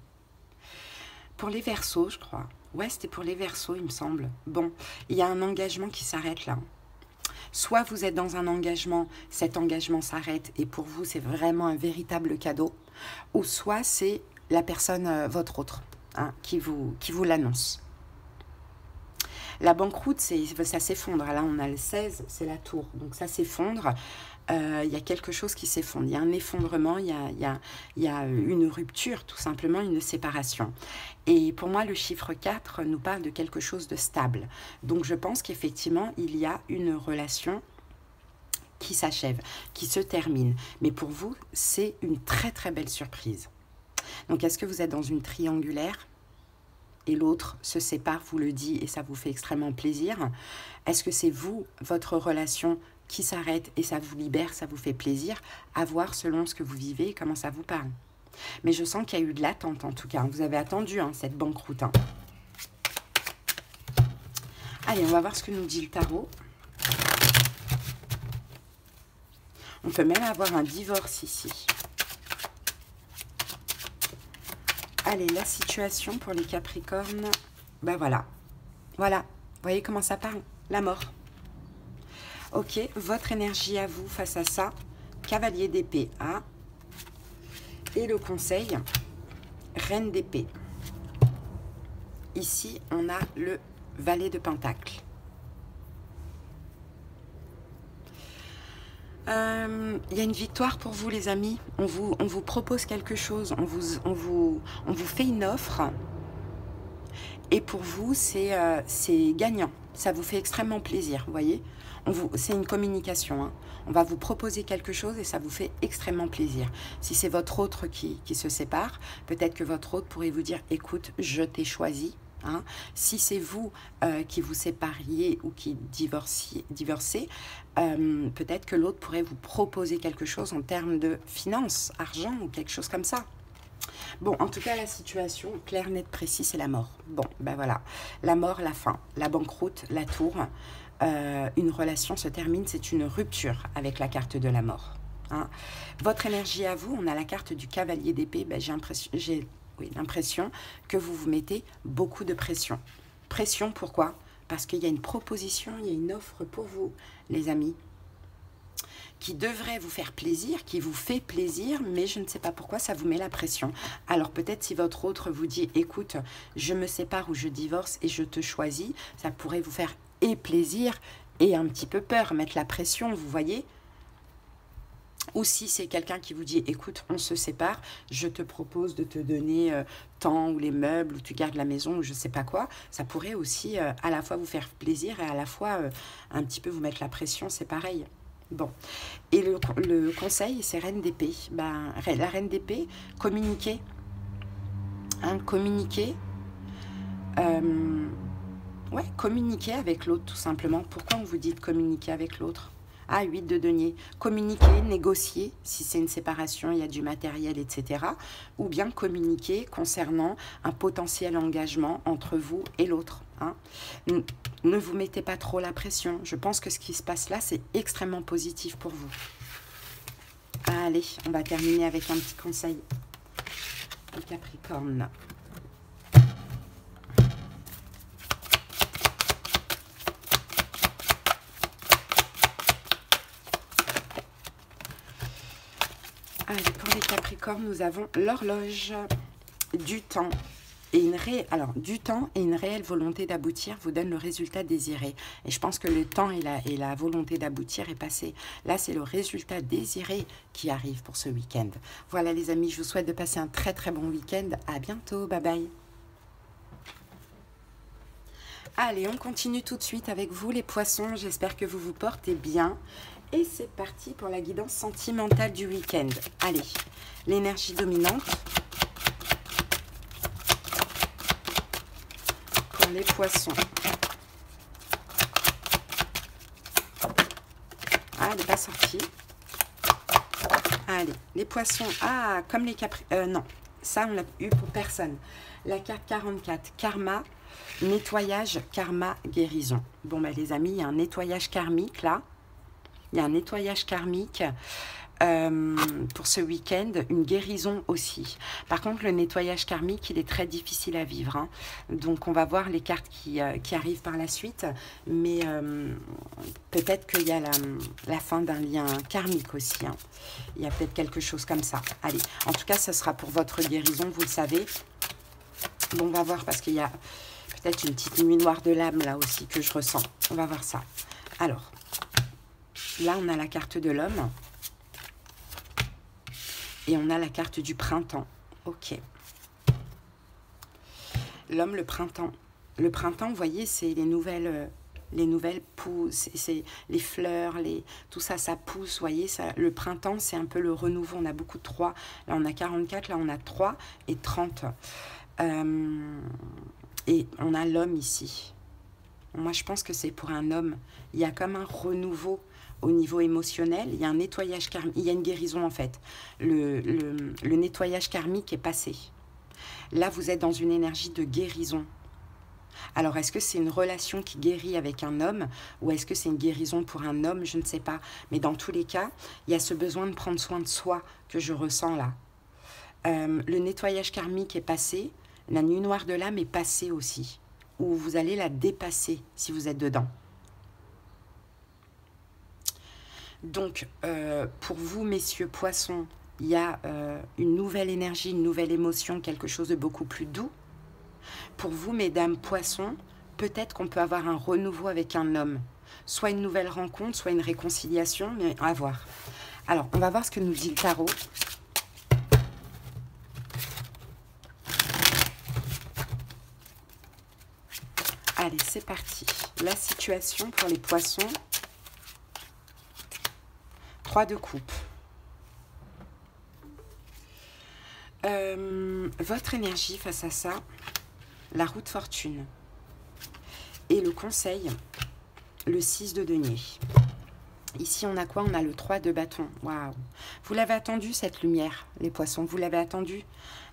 Pour les Verseaux, je crois. Ouais, c'était pour les Verseaux, il me semble. Bon, il y a un engagement qui s'arrête là. Soit vous êtes dans un engagement, cet engagement s'arrête et pour vous, c'est vraiment un véritable cadeau. Ou soit c'est la personne, votre autre, hein, qui vous l'annonce. La banqueroute, ça s'effondre. Là, on a le 16, c'est la tour. Donc, ça s'effondre. Il y a quelque chose qui s'effondre. Il y a un effondrement, il y a une rupture, tout simplement, une séparation. Et pour moi, le chiffre 4 nous parle de quelque chose de stable. Donc, je pense qu'effectivement, il y a une relation qui s'achève, qui se termine. Mais pour vous, c'est une très, très belle surprise. Donc, est-ce que vous êtes dans une triangulaire ? Et l'autre se sépare, vous le dit, et ça vous fait extrêmement plaisir. Est-ce que c'est vous, votre relation qui s'arrête et ça vous libère, ça vous fait plaisir, à voir selon ce que vous vivez et comment ça vous parle. Mais je sens qu'il y a eu de l'attente en tout cas. Vous avez attendu hein, cette banqueroute. Hein. Allez, on va voir ce que nous dit le tarot. On peut même avoir un divorce ici. Allez, la situation pour les Capricornes, ben voilà. Voilà, vous voyez comment ça parle? La mort. Ok, votre énergie à vous face à ça. Cavalier d'épée A. Et le conseil, Reine d'épée. Ici, on a le valet de pentacle. Il y a une victoire pour vous, les amis. On vous propose quelque chose, on vous fait une offre. Et pour vous, c'est gagnant. Ça vous fait extrêmement plaisir, vous voyez. C'est une communication. Hein. On va vous proposer quelque chose et ça vous fait extrêmement plaisir. Si c'est votre autre qui se sépare, peut-être que votre autre pourrait vous dire, écoute, je t'ai choisi. Hein. Si c'est vous qui vous sépariez ou qui divorcez, peut-être que l'autre pourrait vous proposer quelque chose en termes de finances, argent ou quelque chose comme ça. Bon, en tout cas, la situation, claire, nette, précise, c'est la mort. Bon, ben voilà. La mort, la fin, la banqueroute, la tour. Une relation se termine, c'est une rupture avec la carte de la mort. Hein. Votre énergie à vous, on a la carte du cavalier d'épée. Ben, j'ai l'impression que vous vous mettez beaucoup de pression. Pression, pourquoi? Parce qu'il y a une proposition, il y a une offre pour vous, les amis, qui devrait vous faire plaisir, qui vous fait plaisir, mais je ne sais pas pourquoi ça vous met la pression. Alors peut-être si votre autre vous dit, écoute, je me sépare ou je divorce et je te choisis, ça pourrait vous faire et plaisir et un petit peu peur, mettre la pression, vous voyez. Ou si c'est quelqu'un qui vous dit, écoute, on se sépare, je te propose de te donner tant ou les meubles, ou tu gardes la maison, ou je ne sais pas quoi, ça pourrait aussi à la fois vous faire plaisir et à la fois un petit peu vous mettre la pression, c'est pareil. Bon, et le conseil, c'est Reine d'épée. Ben, la Reine d'épée, communiquer. Hein, communiquer. Ouais, communiquer avec l'autre, tout simplement. Pourquoi on vous dit de communiquer avec l'autre? Ah, 8 de denier. Communiquer, négocier, si c'est une séparation, il y a du matériel, etc. Ou bien communiquer concernant un potentiel engagement entre vous et l'autre. Hein. Ne vous mettez pas trop la pression. Je pense que ce qui se passe là, c'est extrêmement positif pour vous. Allez, on va terminer avec un petit conseil. Le Capricorne. Allez, pour les Capricornes, nous avons l'horloge du temps. Alors, du temps et une réelle volonté d'aboutir vous donne le résultat désiré. Et je pense que le temps et la volonté d'aboutir est passé. Là, c'est le résultat désiré qui arrive pour ce week-end. Voilà les amis, je vous souhaite de passer un très très bon week-end. À bientôt, bye bye. Allez, on continue tout de suite avec vous les poissons. J'espère que vous vous portez bien. Et c'est parti pour la guidance sentimentale du week-end. Allez, l'énergie dominante. Les poissons. Ah, elle n'est pas sortie. Allez, les poissons. Ah, comme les non, ça, on l'a eu pour personne. La carte 44, karma, nettoyage, karma, guérison. Bon, ben, les amis, il y a un nettoyage karmique, là. Il y a un nettoyage karmique. Pour ce week-end, une guérison aussi. Par contre, le nettoyage karmique, il est très difficile à vivre. Hein. Donc, on va voir les cartes qui arrivent par la suite. Mais peut-être qu'il y a la fin d'un lien karmique aussi. Hein. Il y a peut-être quelque chose comme ça. Allez, en tout cas, ce sera pour votre guérison, vous le savez. Bon, on va voir parce qu'il y a peut-être une petite nuit noire de l'âme là aussi que je ressens. On va voir ça. Alors, là, on a la carte de l'homme. Et on a la carte du printemps. Ok. L'homme, le printemps. Le printemps, vous voyez, c'est les nouvelles pousses, c'est les fleurs, tout ça, ça pousse, vous voyez. Ça, le printemps, c'est un peu le renouveau. On a beaucoup de 3. Là, on a 44, là, on a 3 et 30. Et on a l'homme ici. Moi, je pense que c'est pour un homme. Il y a comme un renouveau au niveau émotionnel, il y a un nettoyage karmique, il y a une guérison en fait. Le nettoyage karmique est passé. Là, vous êtes dans une énergie de guérison. Alors, est-ce que c'est une relation qui guérit avec un homme ou est-ce que c'est une guérison pour un homme? Je ne sais pas. Mais dans tous les cas, il y a ce besoin de prendre soin de soi que je ressens là. Le nettoyage karmique est passé. La nuit noire de l'âme est passée aussi. Ou vous allez la dépasser si vous êtes dedans. Donc, pour vous, messieurs poissons, il y a une nouvelle énergie, une nouvelle émotion, quelque chose de beaucoup plus doux. Pour vous, mesdames poissons, peut-être qu'on peut avoir un renouveau avec un homme. soit une nouvelle rencontre, soit une réconciliation, mais à voir. Alors, on va voir ce que nous dit le tarot. Allez, c'est parti. La situation pour les poissons. 3 de coupe. Votre énergie face à ça, la roue de fortune. Et le conseil, le 6 de denier. Ici, on a quoi? On a le 3 de bâton. Waouh! Vous l'avez attendu, cette lumière, les poissons. Vous l'avez attendu,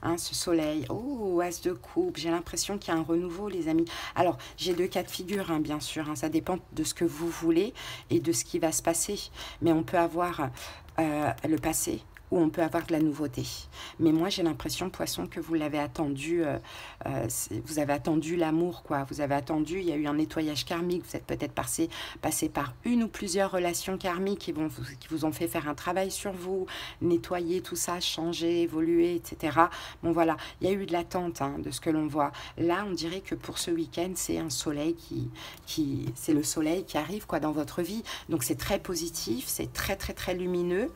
hein, ce soleil. Oh, as de coupe. J'ai l'impression qu'il y a un renouveau, les amis. Alors, j'ai 2 cas de figure, hein, bien sûr. Hein, ça dépend de ce que vous voulez et de ce qui va se passer. Mais on peut avoir le passé ou on peut avoir de la nouveauté. Mais moi, j'ai l'impression, poisson, que vous l'avez attendu, vous avez attendu l'amour, quoi. Vous avez attendu, il y a eu un nettoyage karmique, vous êtes peut-être passé par une ou plusieurs relations karmiques qui vous ont fait faire un travail sur vous, nettoyer tout ça, changer, évoluer, etc. Bon, voilà, il y a eu de l'attente, hein, de ce que l'on voit. Là, on dirait que pour ce week-end, c'est un soleil c'est le soleil qui arrive, quoi, dans votre vie. Donc, c'est très positif, c'est très, très, très lumineux.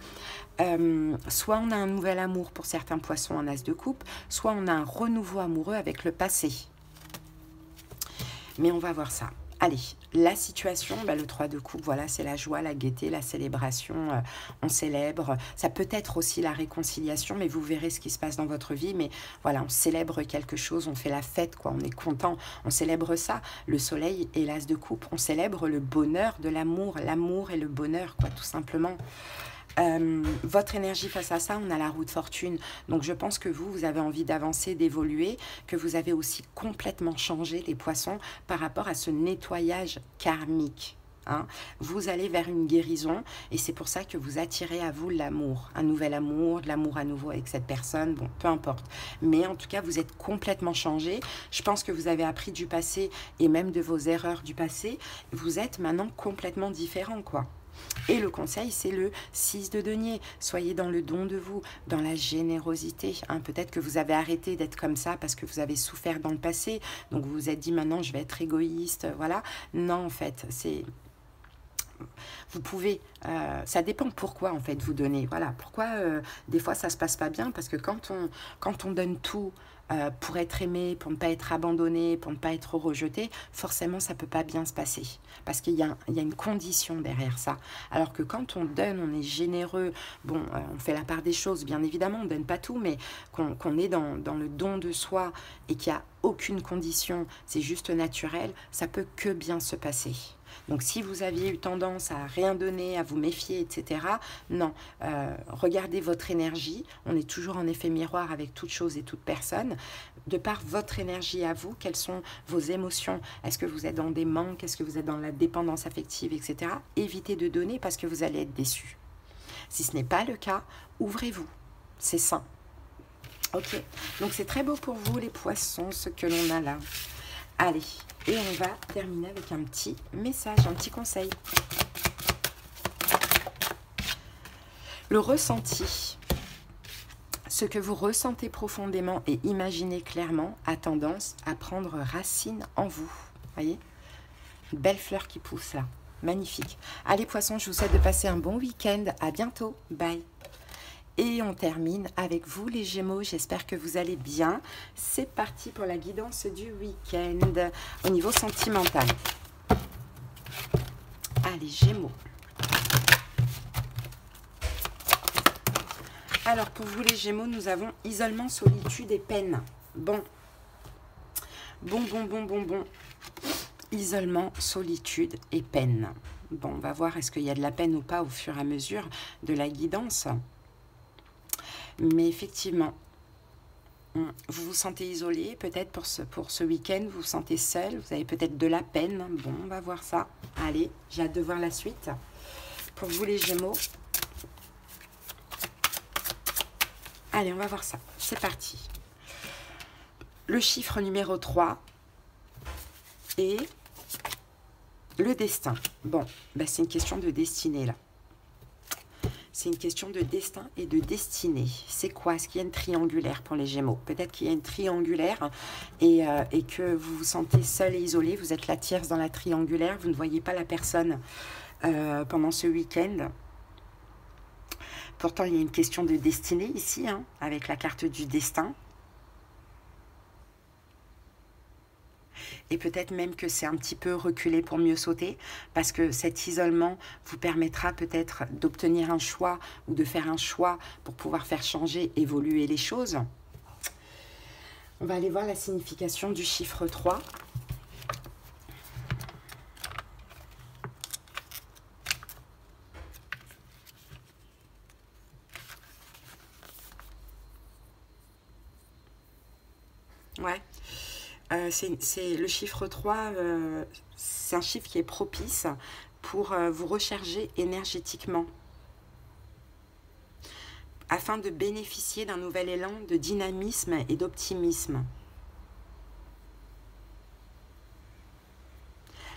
Soit on a un nouvel amour pour certains poissons en as de coupe, soit on a un renouveau amoureux avec le passé. Mais on va voir ça. Allez, la situation, le 3 de coupe, voilà, c'est la joie, la gaieté, la célébration, on célèbre. Ça peut être aussi la réconciliation, mais vous verrez ce qui se passe dans votre vie. Mais voilà, on célèbre quelque chose, on fait la fête, quoi, on est content, on célèbre ça. Le soleil et l'as de coupe, on célèbre le bonheur de l'amour et le bonheur, quoi, tout simplement. Votre énergie face à ça, on a la roue de fortune. Donc je pense que vous avez envie d'avancer, d'évoluer, que vous avez aussi complètement changé, les poissons, par rapport à ce nettoyage karmique. Hein. Vous allez vers une guérison et c'est pour ça que vous attirez à vous l'amour, un nouvel amour, de l'amour à nouveau avec cette personne, bon, peu importe. Mais en tout cas, vous êtes complètement changé. Je pense que vous avez appris du passé et même de vos erreurs du passé. Vous êtes maintenant complètement différent, quoi. Et le conseil, c'est le 6 de denier. Soyez dans le don de vous, dans la générosité. Hein. Peut-être que vous avez arrêté d'être comme ça parce que vous avez souffert dans le passé. Donc vous vous êtes dit, maintenant, je vais être égoïste. Voilà. Non, en fait, c'est... Vous pouvez, ça dépend pourquoi en fait vous donnez. Voilà, pourquoi des fois ça se passe pas bien, parce que quand on donne tout pour être aimé, pour ne pas être abandonné, pour ne pas être rejeté, forcément ça peut pas bien se passer, parce qu'il y a une condition derrière ça. Alors que quand on donne, on est généreux, bon, on fait la part des choses, bien évidemment, on donne pas tout, mais qu'on est dans le don de soi et qu'il n'y a aucune condition, c'est juste naturel, ça peut que bien se passer. Donc, si vous aviez eu tendance à rien donner, à vous méfier, etc., non. Regardez votre énergie. On est toujours en effet miroir avec toute chose et toute personne. De par votre énergie à vous, quelles sont vos émotions? Est-ce que vous êtes dans des manques? Est-ce que vous êtes dans la dépendance affective, etc. Évitez de donner parce que vous allez être déçus. Si ce n'est pas le cas, ouvrez-vous. C'est sain. Ok. Donc, c'est très beau pour vous, les poissons, ce que l'on a là. Allez, et on va terminer avec un petit message, un petit conseil. Le ressenti, ce que vous ressentez profondément et imaginez clairement, a tendance à prendre racine en vous. Voyez, une belle fleur qui pousse là, magnifique. Allez poissons, je vous souhaite de passer un bon week-end. À bientôt, bye. Et on termine avec vous les Gémeaux, j'espère que vous allez bien. C'est parti pour la guidance du week-end au niveau sentimental. Allez Gémeaux. Alors pour vous les Gémeaux, nous avons isolement, solitude et peine. Bon. Isolement, solitude et peine. Bon, on va voir est-ce qu'il y a de la peine ou pas au fur et à mesure de la guidance. Mais effectivement, vous vous sentez isolé, peut-être pour ce week-end, vous vous sentez seul, vous avez peut-être de la peine. Bon, on va voir ça. Allez, j'ai hâte de voir la suite. Pour vous les Gémeaux. Allez, on va voir ça. C'est parti. Le chiffre numéro 3 et le destin. Bon, c'est une question de destinée là. c'est une question de destin et de destinée. C'est quoi? Est-ce qu'il y a une triangulaire pour les Gémeaux? Peut-être qu'il y a une triangulaire et que vous vous sentez seul et isolé. Vous êtes la tierce dans la triangulaire. Vous ne voyez pas la personne pendant ce week-end. Pourtant, il y a une question de destinée ici, hein, avec la carte du destin. Et peut-être même que c'est un petit peu reculé pour mieux sauter, parce que cet isolement vous permettra peut-être d'obtenir un choix ou de faire un choix pour pouvoir faire changer, évoluer les choses. On va aller voir la signification du chiffre 3. Ouais. C'est le chiffre 3, c'est un chiffre qui est propice pour vous recharger énergétiquement afin de bénéficier d'un nouvel élan de dynamisme et d'optimisme.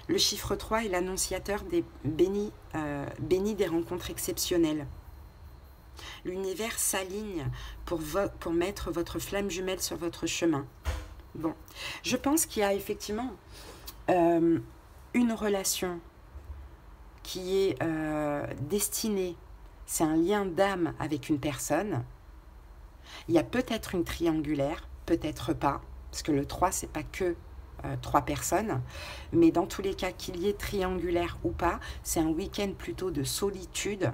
Le chiffre 3 est l'annonciateur des bénis des rencontres exceptionnelles. L'univers s'aligne pour mettre votre flamme jumelle sur votre chemin. Bon, je pense qu'il y a effectivement une relation qui est destinée, c'est un lien d'âme avec une personne. Il y a peut-être une triangulaire, peut-être pas, parce que le 3, c'est pas que 3 personnes, mais dans tous les cas, qu'il y ait triangulaire ou pas, c'est un week-end plutôt de solitude,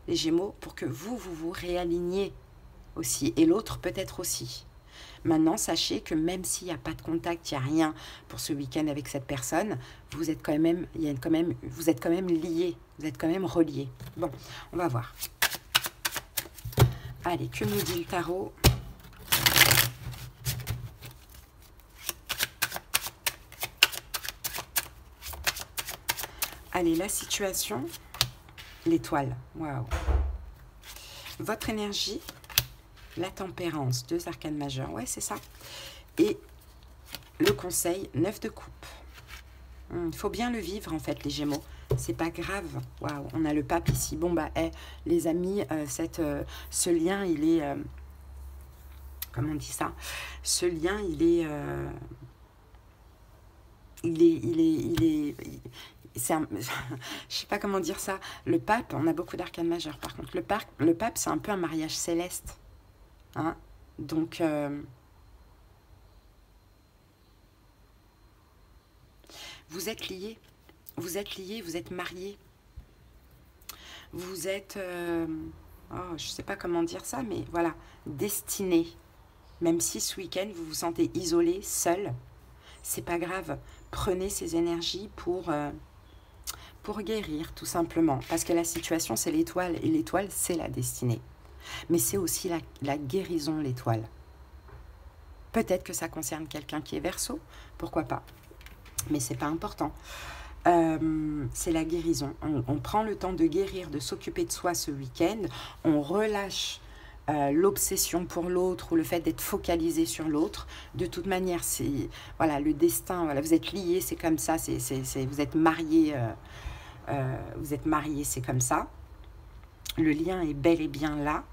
les Gémeaux, pour que vous réaligniez aussi, et l'autre peut-être aussi. Maintenant, sachez que même s'il n'y a pas de contact, il n'y a rien pour ce week-end avec cette personne, vous êtes quand même, vous êtes quand même liés, vous êtes quand même reliés. Bon, on va voir. Allez, que nous dit le tarot? Allez, la situation, l'étoile. Waouh. Votre énergie. La tempérance, 2 arcanes majeures, ouais c'est ça. Et le conseil, 9 de coupe. Il faut bien le vivre en fait les Gémeaux, c'est pas grave. Waouh, on a le pape ici. Bon bah les amis, ce lien il est, comment on dit ça? Ce lien il est, c'est un, je sais pas comment dire ça. Le pape, on a beaucoup d'arcanes majeures par contre. Le pape c'est un peu un mariage céleste. Hein? Donc, vous êtes liés, vous êtes mariés, vous êtes, oh, je ne sais pas comment dire ça, mais voilà, destinés. Même si ce week-end, vous vous sentez isolé, seul, c'est pas grave. Prenez ces énergies pour guérir, tout simplement. Parce que la situation, c'est l'étoile, et l'étoile, c'est la destinée. Mais c'est aussi la guérison, l'étoile. Peut-être que ça concerne quelqu'un qui est Verseau, pourquoi pas. Mais c'est pas important. C'est la guérison. On prend le temps de guérir, de s'occuper de soi ce week-end. On relâche l'obsession pour l'autre ou le fait d'être focalisé sur l'autre. De toute manière, c'est voilà, le destin. Voilà, vous êtes liés, c'est comme ça. Vous êtes mariés, c'est comme ça. Le lien est bel et bien là.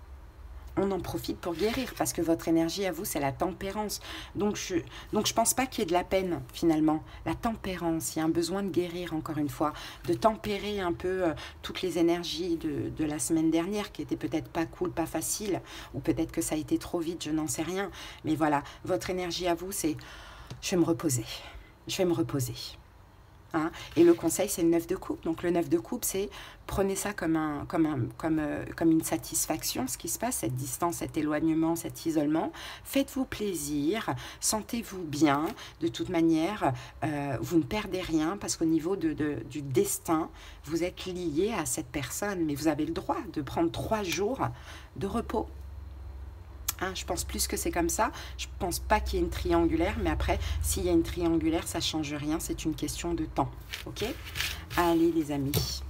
On en profite pour guérir, parce que votre énergie à vous, c'est la tempérance. Donc je pense pas qu'il y ait de la peine, finalement. La tempérance, il y a un besoin de guérir, encore une fois, de tempérer un peu toutes les énergies de la semaine dernière, qui étaient peut-être pas cool, pas facile, ou peut-être que ça a été trop vite, je n'en sais rien. Mais voilà, votre énergie à vous, c'est « je vais me reposer, je vais me reposer ». Hein, et le conseil, c'est le 9 de coupe. Donc le 9 de coupe, c'est prenez ça comme une satisfaction, ce qui se passe, cette distance, cet éloignement, cet isolement. Faites-vous plaisir, sentez-vous bien. De toute manière, vous ne perdez rien parce qu'au niveau du destin, vous êtes lié à cette personne. Mais vous avez le droit de prendre 3 jours de repos. Hein, je pense plus que c'est comme ça. Je pense pas qu'il y ait une triangulaire, mais après, s'il y a une triangulaire, ça change rien. C'est une question de temps. Ok? Allez, les amis.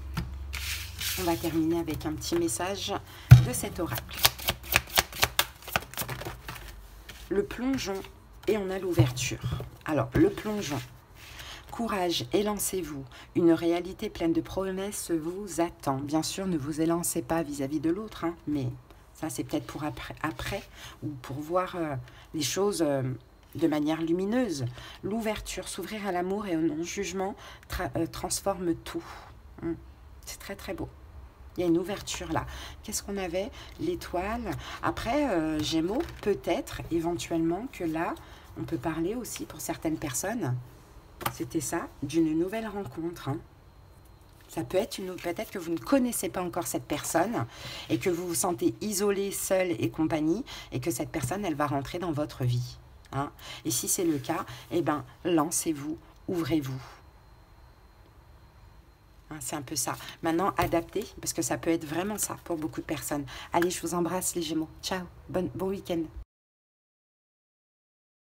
On va terminer avec un petit message de cet oracle. Le plongeon, et on a l'ouverture. Alors, le plongeon. Courage, élancez-vous. Une réalité pleine de promesses vous attend. Bien sûr, ne vous élancez pas vis-à-vis de l'autre, hein, mais ça, c'est peut-être pour après, ou pour voir les choses de manière lumineuse. L'ouverture, s'ouvrir à l'amour et au non-jugement transforme tout. C'est très très beau. Il y a une ouverture là. Qu'est-ce qu'on avait? L'étoile. Après, Gémeaux, peut-être, éventuellement, que là, on peut parler aussi pour certaines personnes, c'était ça, d'une nouvelle rencontre. Hein. Ça peut être peut-être que vous ne connaissez pas encore cette personne et que vous vous sentez isolé, seul et compagnie, et que cette personne, elle va rentrer dans votre vie. Hein. Et si c'est le cas, eh ben, lancez-vous, ouvrez-vous. Hein, c'est un peu ça. Maintenant, adaptez, parce que ça peut être vraiment ça pour beaucoup de personnes. Allez, je vous embrasse les Gémeaux. Ciao, bon week-end.